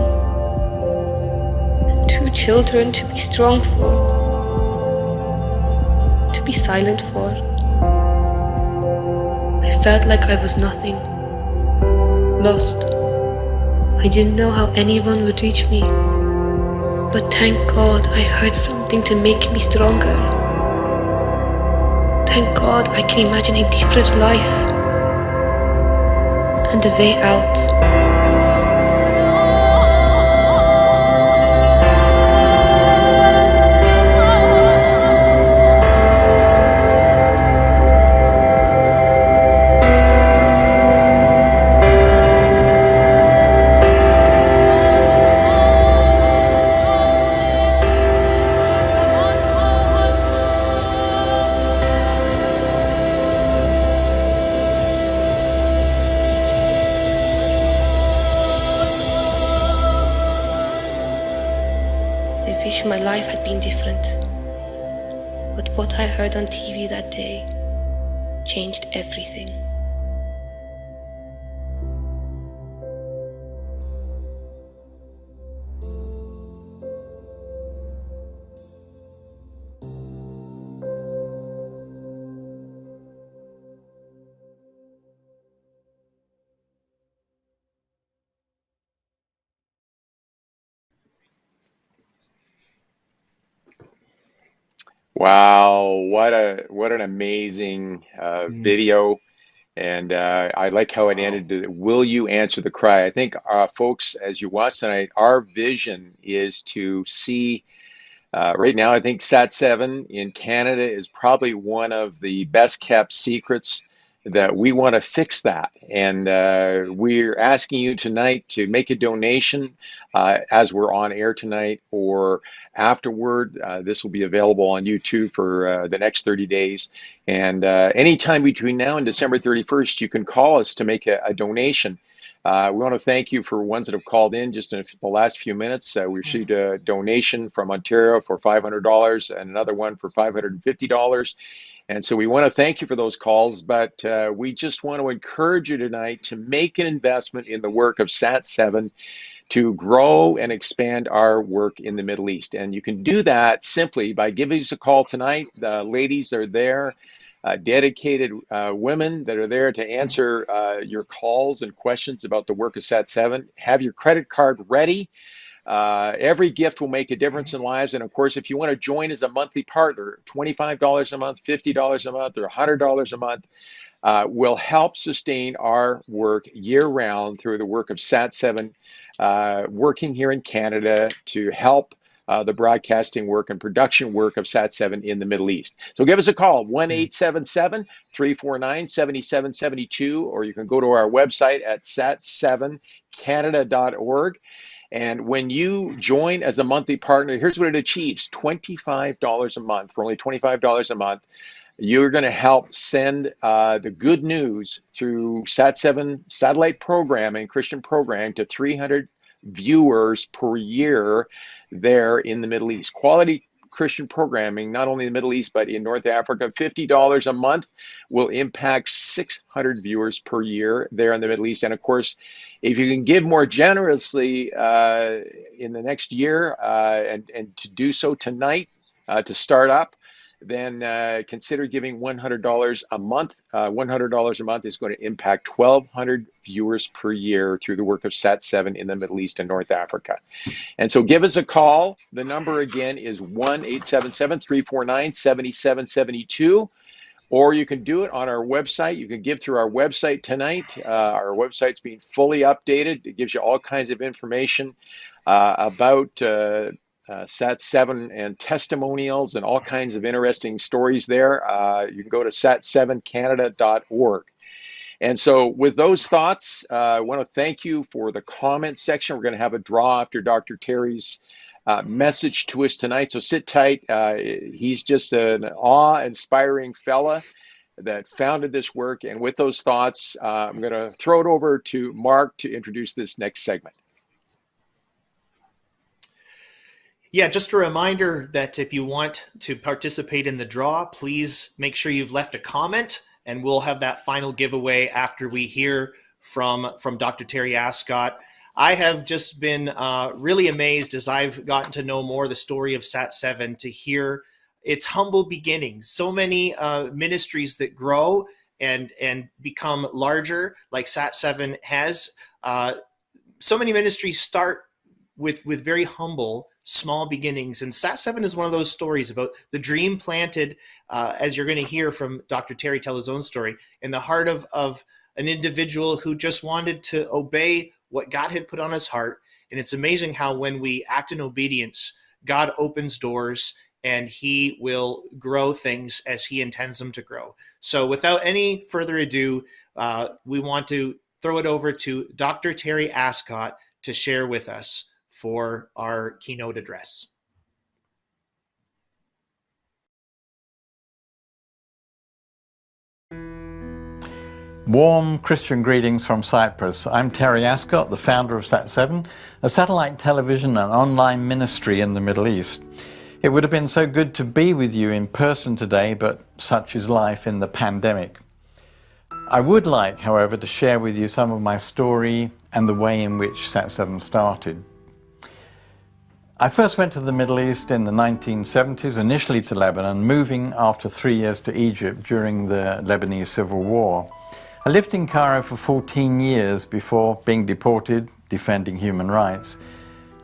2 children to be strong for, to be silent for. I felt like I was nothing, lost. I didn't know how anyone would reach me, but thank God I heard something to make me stronger. Thank God I can imagine a different life and a way out. I wish my life had been different, but what I heard on TV that day changed everything. Wow, what an amazing video. And I like how it ended. Will you answer the cry? I think, folks, as you watch tonight, our vision is to see. Right now, I think SAT-7 in Canada is probably one of the best kept secrets that we want to fix that. And we're asking you tonight to make a donation as we're on air tonight or afterward. This will be available on YouTube for the next 30 days. And anytime between now and December 31st, you can call us to make a donation. We want to thank you for ones that have called in just in the last few minutes. We received a donation from Ontario for $500 and another one for $550. And so we want to thank you for those calls, but we just want to encourage you tonight to make an investment in the work of SAT-7 to grow and expand our work in the Middle East. And you can do that simply by giving us a call tonight. The ladies are there. Dedicated women that are there to answer your calls and questions about the work of SAT-7. Have your credit card ready. Every gift will make a difference in lives. And of course, if you want to join as a monthly partner, $25 a month, $50 a month, or $100 a month, will help sustain our work year-round through the work of SAT-7, working here in Canada to help the broadcasting work and production work of SAT-7 in the Middle East. So give us a call, 1-877-349-7772, or you can go to our website at sat7canada.org. And when you join as a monthly partner, here's what it achieves: $25 a month. For only $25 a month, you're going to help send the good news through SAT-7 satellite programming, Christian programming, to 300 viewers per year there in the Middle East. Quality Christian programming, not only in the Middle East, but in North Africa. $50 a month will impact 600 viewers per year there in the Middle East. And of course, if you can give more generously in the next year and to do so tonight to start up, then consider giving $100 a month. $100 a month is going to impact 1,200 viewers per year through the work of SAT-7 in the Middle East and North Africa. And so give us a call. The number again is 1-877-349-7772. Or you can do it on our website. You can give through our website tonight. Our website's being fully updated. It gives you all kinds of information about SAT-7 and testimonials and all kinds of interesting stories there. You can go to SAT7Canada.org. And so with those thoughts, I want to thank you for the comment section. We're going to have a draw after Dr. Terry's message to us tonight. So sit tight. He's just an awe-inspiring fella that founded this work. And with those thoughts, I'm going to throw it over to Mark to introduce this next segment. Yeah, just a reminder that if you want to participate in the draw, please make sure you've left a comment, and we'll have that final giveaway after we hear from Dr. Terry Ascott. I have just been really amazed as I've gotten to know more the story of SAT-7 to hear its humble beginnings. So many ministries that grow and become larger, like SAT-7 has. So many ministries start with very humble, small beginnings. And SAT-7 is one of those stories about the dream planted, as you're going to hear from Dr. Terry tell his own story, in the heart of an individual who just wanted to obey what God had put on his heart. And it's amazing how when we act in obedience, God opens doors and he will grow things as he intends them to grow. So without any further ado, we want to throw it over to Dr. Terry Ascott to share with us for our keynote address. Warm Christian greetings from Cyprus. I'm Terry Ascott, the founder of SAT-7, a satellite television and online ministry in the Middle East. It would have been so good to be with you in person today, but such is life in the pandemic. I would like, however, to share with you some of my story and the way in which SAT-7 started. I first went to the Middle East in the 1970s, initially to Lebanon, moving after 3 years to Egypt during the Lebanese Civil War. I lived in Cairo for 14 years before being deported, defending human rights.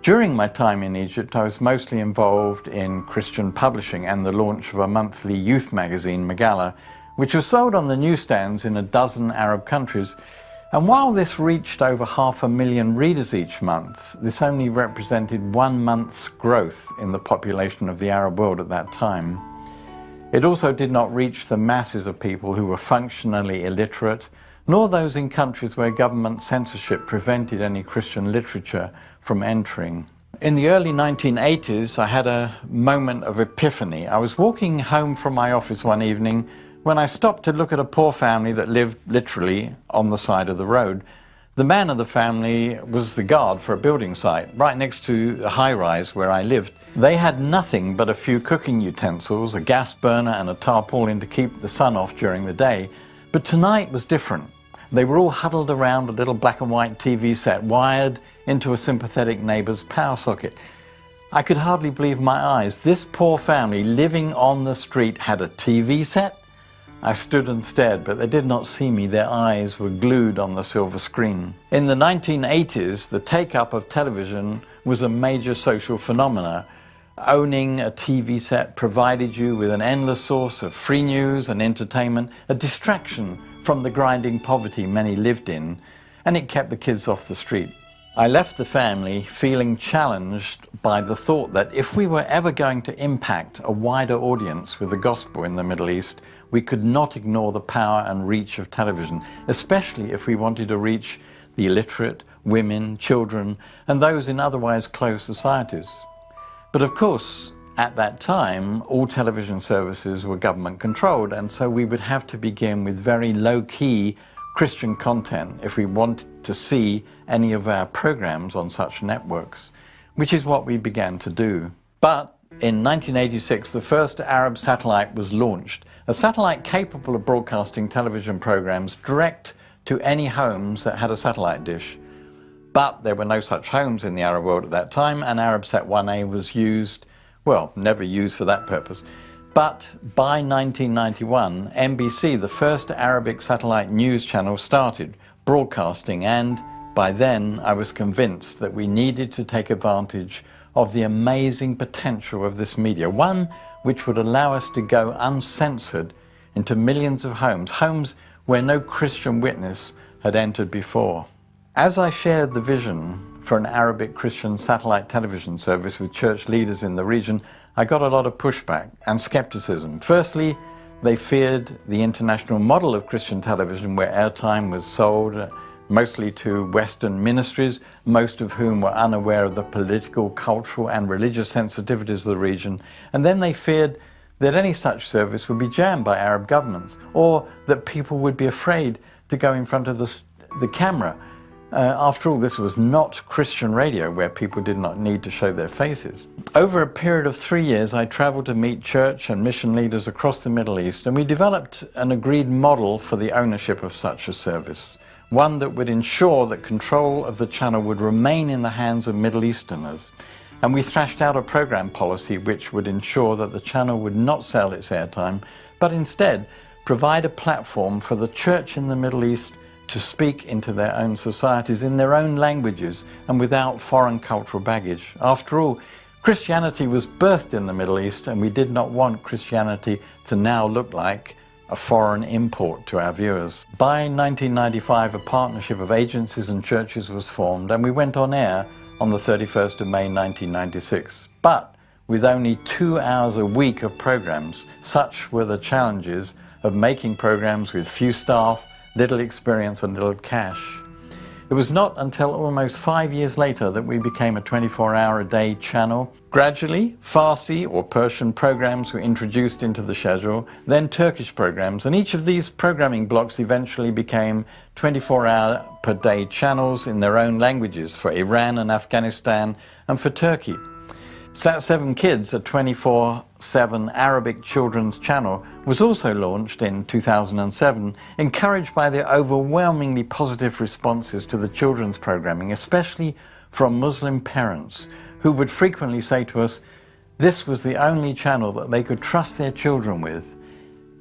During my time in Egypt, I was mostly involved in Christian publishing and the launch of a monthly youth magazine, Magala, which was sold on the newsstands in a dozen Arab countries. And while this reached over 500,000 readers each month, this only represented 1 month's growth in the population of the Arab world at that time. It also did not reach the masses of people who were functionally illiterate, nor those in countries where government censorship prevented any Christian literature from entering. In the early 1980s, I had a moment of epiphany. I was walking home from my office one evening when I stopped to look at a poor family that lived literally on the side of the road. The man of the family was the guard for a building site right next to a high-rise where I lived. They had nothing but a few cooking utensils, a gas burner and a tarpaulin to keep the sun off during the day. But tonight was different. They were all huddled around a little black and white TV set wired into a sympathetic neighbor's power socket. I could hardly believe my eyes. This poor family living on the street had a TV set? I stood and stared, but they did not see me. Their eyes were glued on the silver screen. In the 1980s, the take-up of television was a major social phenomenon. Owning a TV set provided you with an endless source of free news and entertainment, a distraction from the grinding poverty many lived in, and it kept the kids off the street. I left the family feeling challenged by the thought that if we were ever going to impact a wider audience with the gospel in the Middle East, we could not ignore the power and reach of television, especially if we wanted to reach the illiterate, women, children, and those in otherwise closed societies. But of course, at that time, all television services were government controlled, and so we would have to begin with very low-key Christian content if we wanted to see any of our programs on such networks, which is what we began to do. But in 1986, the first Arab satellite was launched, a satellite capable of broadcasting television programs direct to any homes that had a satellite dish. But there were no such homes in the Arab world at that time, and Arabsat-1A was used, well, never used for that purpose. But by 1991, NBC, the first Arabic satellite news channel, started broadcasting, and by then I was convinced that we needed to take advantage of the amazing potential of this media, one which would allow us to go uncensored into millions of homes, homes where no Christian witness had entered before. As I shared the vision for an Arabic Christian satellite television service with church leaders in the region, I got a lot of pushback and skepticism. Firstly, they feared the international model of Christian television, where airtime was sold mostly to Western ministries, most of whom were unaware of the political, cultural and religious sensitivities of the region. And then they feared that any such service would be jammed by Arab governments, or that people would be afraid to go in front of the camera. After all, this was not Christian radio, where people did not need to show their faces. Over a period of 3 years, I traveled to meet church and mission leaders across the Middle East, and we developed an agreed model for the ownership of such a service, one that would ensure that control of the channel would remain in the hands of Middle Easterners. And we thrashed out a program policy which would ensure that the channel would not sell its airtime, but instead provide a platform for the church in the Middle East to speak into their own societies in their own languages and without foreign cultural baggage. After all, Christianity was birthed in the Middle East, and we did not want Christianity to now look like a foreign import to our viewers. By 1995, a partnership of agencies and churches was formed, and we went on air on the 31st of May 1996. But with only 2 hours a week of programs, such were the challenges of making programs with few staff, little experience and little cash. It was not until almost 5 years later that we became a 24-hour-a-day channel. Gradually, Farsi or Persian programs were introduced into the schedule, then Turkish programs, and each of these programming blocks eventually became 24-hour-per-day channels in their own languages for Iran and Afghanistan and for Turkey. SAT-7 Kids, a 24/7 Arabic children's channel, was also launched in 2007, encouraged by the overwhelmingly positive responses to the children's programming, especially from Muslim parents, who would frequently say to us, this was the only channel that they could trust their children with.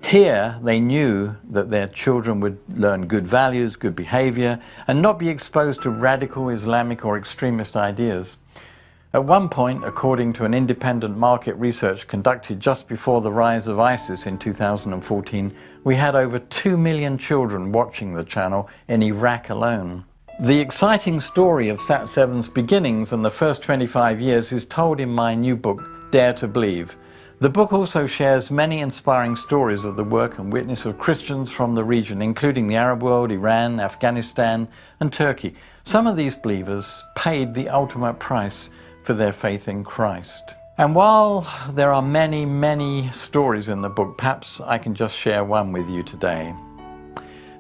Here, they knew that their children would learn good values, good behavior, and not be exposed to radical Islamic or extremist ideas. At one point, according to an independent market research conducted just before the rise of ISIS in 2014, we had over 2 million children watching the channel in Iraq alone. The exciting story of SAT-7's beginnings and the first 25 years is told in my new book, Dare to Believe. The book also shares many inspiring stories of the work and witness of Christians from the region, including the Arab world, Iran, Afghanistan, and Turkey. Some of these believers paid the ultimate price for their faith in Christ. And while there are many, many stories in the book, perhaps I can just share one with you today.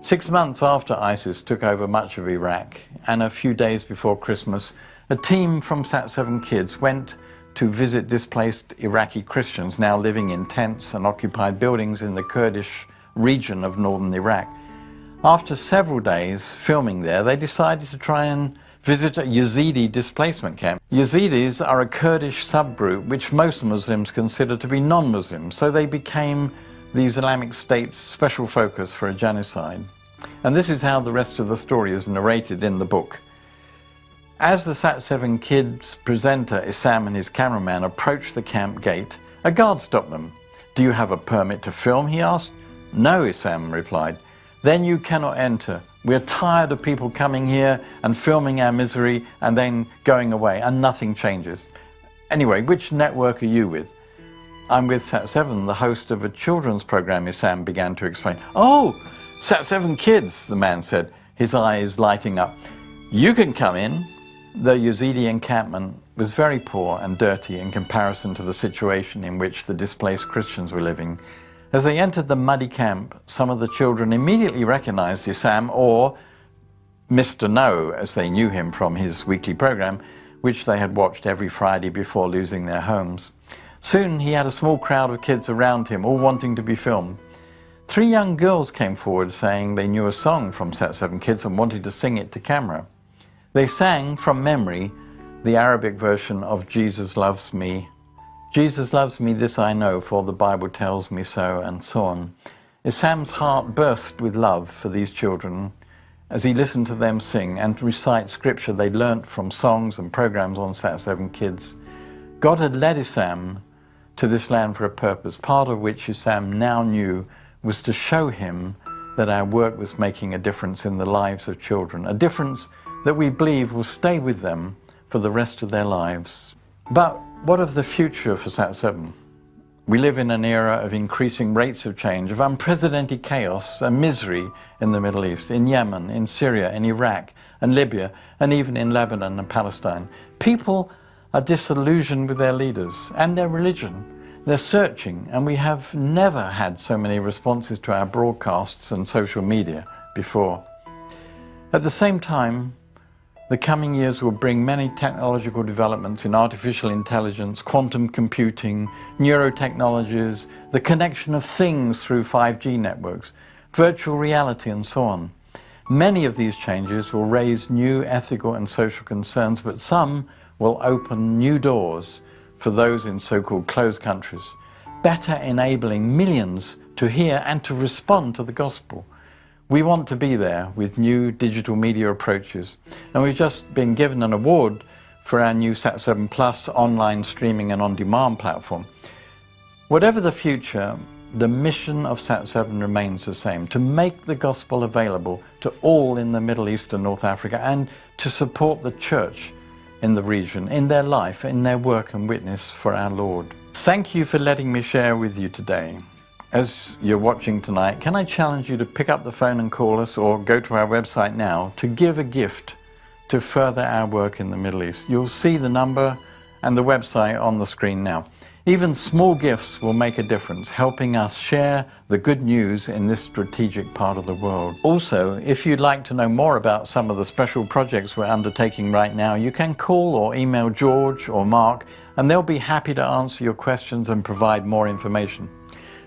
6 months after ISIS took over much of Iraq, and a few days before Christmas, a team from SAT-7 Kids went to visit displaced Iraqi Christians now living in tents and occupied buildings in the Kurdish region of northern Iraq. After several days filming there, they decided to try and visit a Yazidi displacement camp. Yazidis are a Kurdish subgroup which most Muslims consider to be non-Muslim, so they became the Islamic State's special focus for a genocide. And this is how the rest of the story is narrated in the book. As the SAT-7 Kids presenter Issam and his cameraman approached the camp gate, a guard stopped them. "Do you have a permit to film?" he asked. "No," Issam replied. "Then you cannot enter. We're tired of people coming here and filming our misery and then going away, and nothing changes. Anyway, which network are you with?" "I'm with SAT-7, the host of a children's program," Issam began to explain. "Oh, SAT-7 Kids," the man said, his eyes lighting up. "You can come in." The Yazidi encampment was very poor and dirty in comparison to the situation in which the displaced Christians were living. As they entered the muddy camp, some of the children immediately recognized Issam, or Mr. No, as they knew him from his weekly program, which they had watched every Friday before losing their homes. Soon he had a small crowd of kids around him, all wanting to be filmed. 3 young girls came forward saying they knew a song from SAT-7 Kids and wanted to sing it to camera. They sang from memory the Arabic version of Jesus Loves Me. Jesus loves me, this I know, for the Bible tells me so, and so on. Issam's heart burst with love for these children as he listened to them sing and recite scripture they learnt from songs and programs on SAT-7 Kids. God had led Issam to this land for a purpose, part of which Issam now knew was to show him that our work was making a difference in the lives of children, a difference that we believe will stay with them for the rest of their lives. But what of the future for SAT-7? We live in an era of increasing rates of change, of unprecedented chaos and misery in the Middle East, in Yemen, in Syria, in Iraq and Libya, and even in Lebanon and Palestine. People are disillusioned with their leaders and their religion. They're searching, and we have never had so many responses to our broadcasts and social media before. At the same time, the coming years will bring many technological developments in artificial intelligence, quantum computing, neurotechnologies, the connection of things through 5G networks, virtual reality, and so on. Many of these changes will raise new ethical and social concerns, but some will open new doors for those in so-called closed countries, better enabling millions to hear and to respond to the gospel. We want to be there with new digital media approaches, and we've just been given an award for our new SAT-7 Plus online streaming and on-demand platform. Whatever the future, the mission of SAT-7 remains the same: to make the gospel available to all in the Middle East and North Africa, and to support the church in the region, in their life, in their work and witness for our Lord. Thank you for letting me share with you today. As you're watching tonight, can I challenge you to pick up the phone and call us, or go to our website now to give a gift to further our work in the Middle East? You'll see the number and the website on the screen now. Even small gifts will make a difference, helping us share the good news in this strategic part of the world. Also, if you'd like to know more about some of the special projects we're undertaking right now, you can call or email George or Mark, and they'll be happy to answer your questions and provide more information.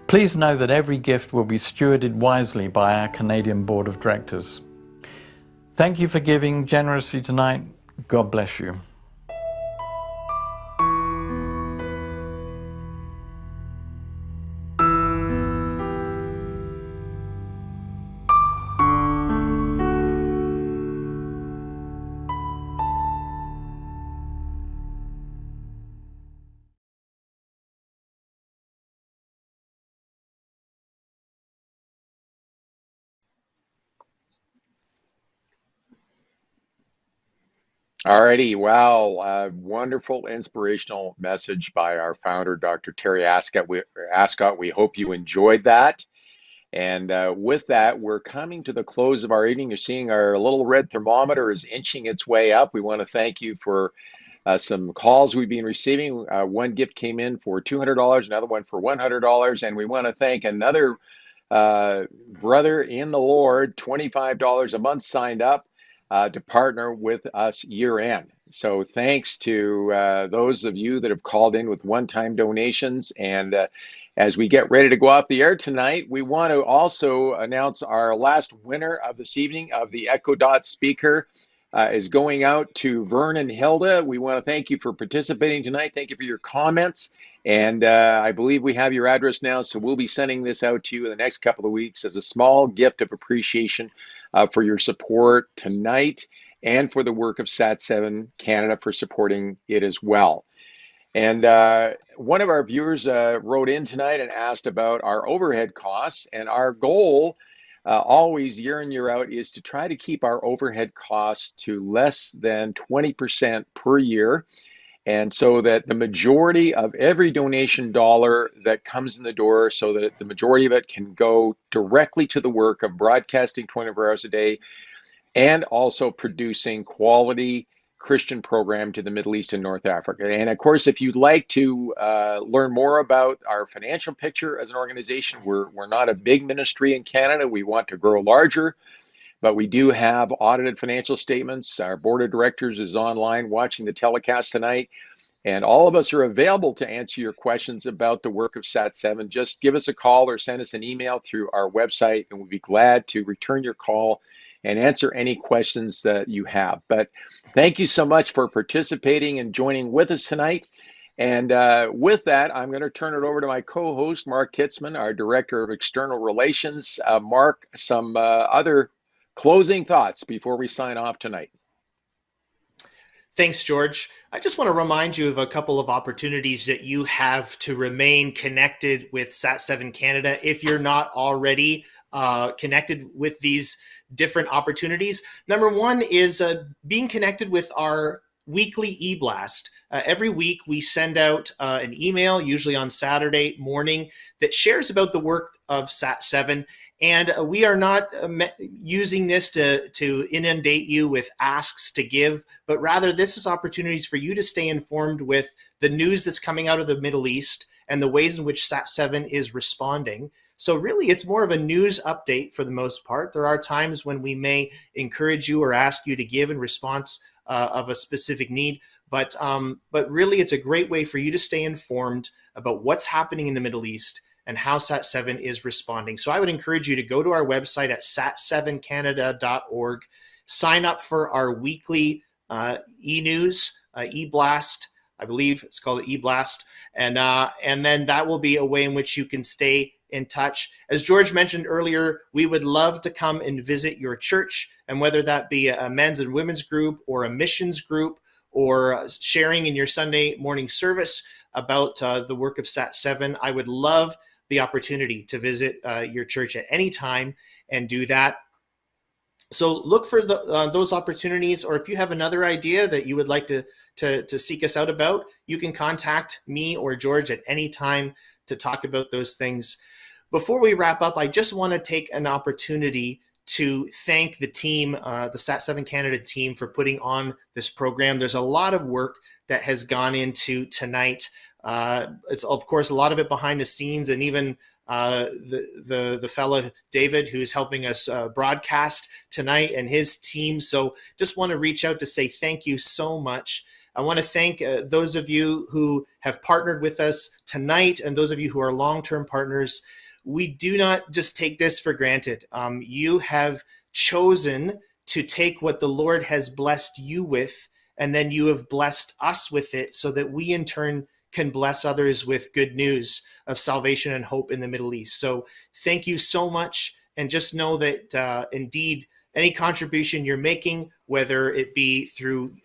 Please know that every gift will be stewarded wisely by our Canadian Board of Directors. Thank you for giving generously tonight. God bless you. Alrighty, wow, wonderful inspirational message by our founder, Dr. Terry Ascott. We hope you enjoyed that. And with that, we're coming to the close of our evening. You're seeing our little red thermometer is inching its way up. We want to thank you for some calls we've been receiving. One gift came in for $200, another one for $100, and we want to thank another brother in the Lord, $25 a month, signed up to partner with us year end. So thanks to those of you that have called in with one-time donations. And as we get ready to go off the air tonight, we want to also announce our last winner of this evening of the Echo Dot speaker is going out to Vern and Hilda. We want to thank you for participating tonight. Thank you for your comments. And I believe we have your address now, so we'll be sending this out to you in the next couple of weeks as a small gift of appreciation for your support tonight, and for the work of SAT-7 Canada for supporting it as well. And one of our viewers wrote in tonight and asked about our overhead costs, and our goal always year in, year out is to try to keep our overhead costs to less than 20% per year. And so that the majority of every donation dollar that comes in the door, so that the majority of it can go directly to the work of broadcasting 24 hours a day and also producing quality Christian program to the Middle East and North Africa. And of course, if you'd like to learn more about our financial picture as an organization, we're not a big ministry in Canada. We want to grow larger, but we do have audited financial statements. Our board of directors is online watching the telecast tonight. And all of us are available to answer your questions about the work of SAT-7. Just give us a call or send us an email through our website, and we'll be glad to return your call and answer any questions that you have. But thank you so much for participating and joining with us tonight. And with that, I'm going to turn it over to my co-host, Mark Kitzman, our Director of External Relations. Mark, some other closing thoughts before we sign off tonight. Thanks, George. I just want to remind you of a couple of opportunities that you have to remain connected with SAT-7 Canada if you're not already connected with these different opportunities. Number one is being connected with our weekly e-blast. Every week we send out an email, usually on Saturday morning, that shares about the work of SAT-7. And we are not using this to inundate you with asks to give, but rather this is opportunities for you to stay informed with the news that's coming out of the Middle East and the ways in which SAT-7 is responding. So really, it's more of a news update for the most part. There are times when we may encourage you or ask you to give in response of a specific need, but really, it's a great way for you to stay informed about what's happening in the Middle East and how SAT-7 is responding. So I would encourage you to go to our website at sat7canada.org, sign up for our weekly e-news, e-blast. I believe it's called e-blast, and then that will be a way in which you can stay in touch. As George mentioned earlier, we would love to come and visit your church, and whether that be a men's and women's group or a missions group or sharing in your Sunday morning service about the work of SAT-7, I would love the opportunity to visit your church at any time and do that. So look for those opportunities, or if you have another idea that you would like to seek us out about, you can contact me or George at any time to talk about those things. Before we wrap up, I just want to take an opportunity to thank the team, the SAT-7 Canada team, for putting on this program. There's a lot of work that has gone into tonight. It's, of course, a lot of it behind the scenes, and even the fellow David, who's helping us broadcast tonight, and his team. So just want to reach out to say thank you so much. I want to thank those of you who have partnered with us tonight, and those of you who are long-term partners. We do not just take this for granted. You have chosen to take what the Lord has blessed you with, and then you have blessed us with it, so that we in turn can bless others with good news of salvation and hope in the Middle East. So thank you so much. And just know that indeed, any contribution you're making, whether it be through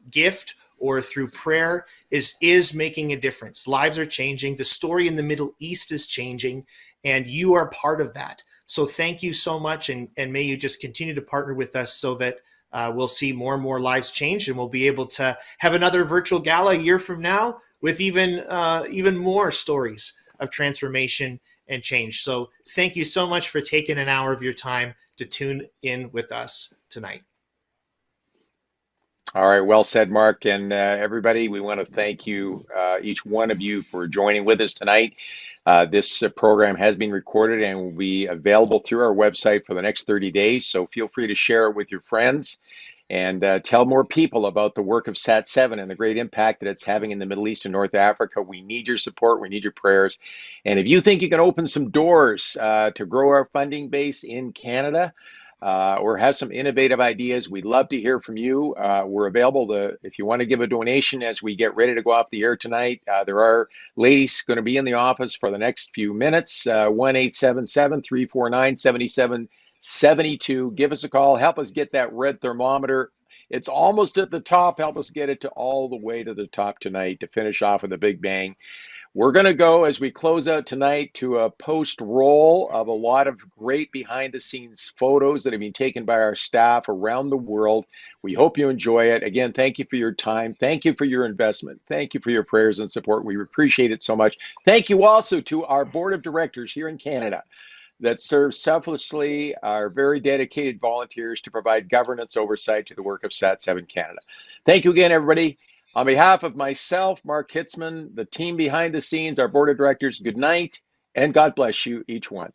gift or through prayer, is making a difference. Lives are changing. The story in the Middle East is changing, and you are part of that. So thank you so much, and may you just continue to partner with us so that we'll see more and more lives change, and we'll be able to have another virtual gala a year from now with even more stories of transformation and change. So thank you so much for taking an hour of your time to tune in with us tonight. All right, well said, Mark. And everybody, we want to thank you, each one of you, for joining with us tonight. This program has been recorded and will be available through our website for the next 30 days. So feel free to share it with your friends and tell more people about the work of SAT-7 and the great impact that it's having in the Middle East and North Africa. We need your support. We need your prayers. And if you think you can open some doors to grow our funding base in Canada, or have some innovative ideas, we'd love to hear from you. We're available if you want to give a donation as we get ready to go off the air tonight. There are ladies going to be in the office for the next few minutes. 1-877-349-7772. Give us a call. Help us get that red thermometer. It's almost at the top. Help us get it to all the way to the top tonight to finish off with a big bang. We're going to go, as we close out tonight, to a post-roll of a lot of great behind-the-scenes photos that have been taken by our staff around the world. We hope you enjoy it. Again, thank you for your time. Thank you for your investment. Thank you for your prayers and support. We appreciate it so much. Thank you also to our board of directors here in Canada. that serve selflessly are very dedicated volunteers to provide governance oversight to the work of SAT-7 Canada. Thank you again, everybody. On behalf of myself, Mark Hitzman, the team behind the scenes, our board of directors, good night, and God bless you, each one.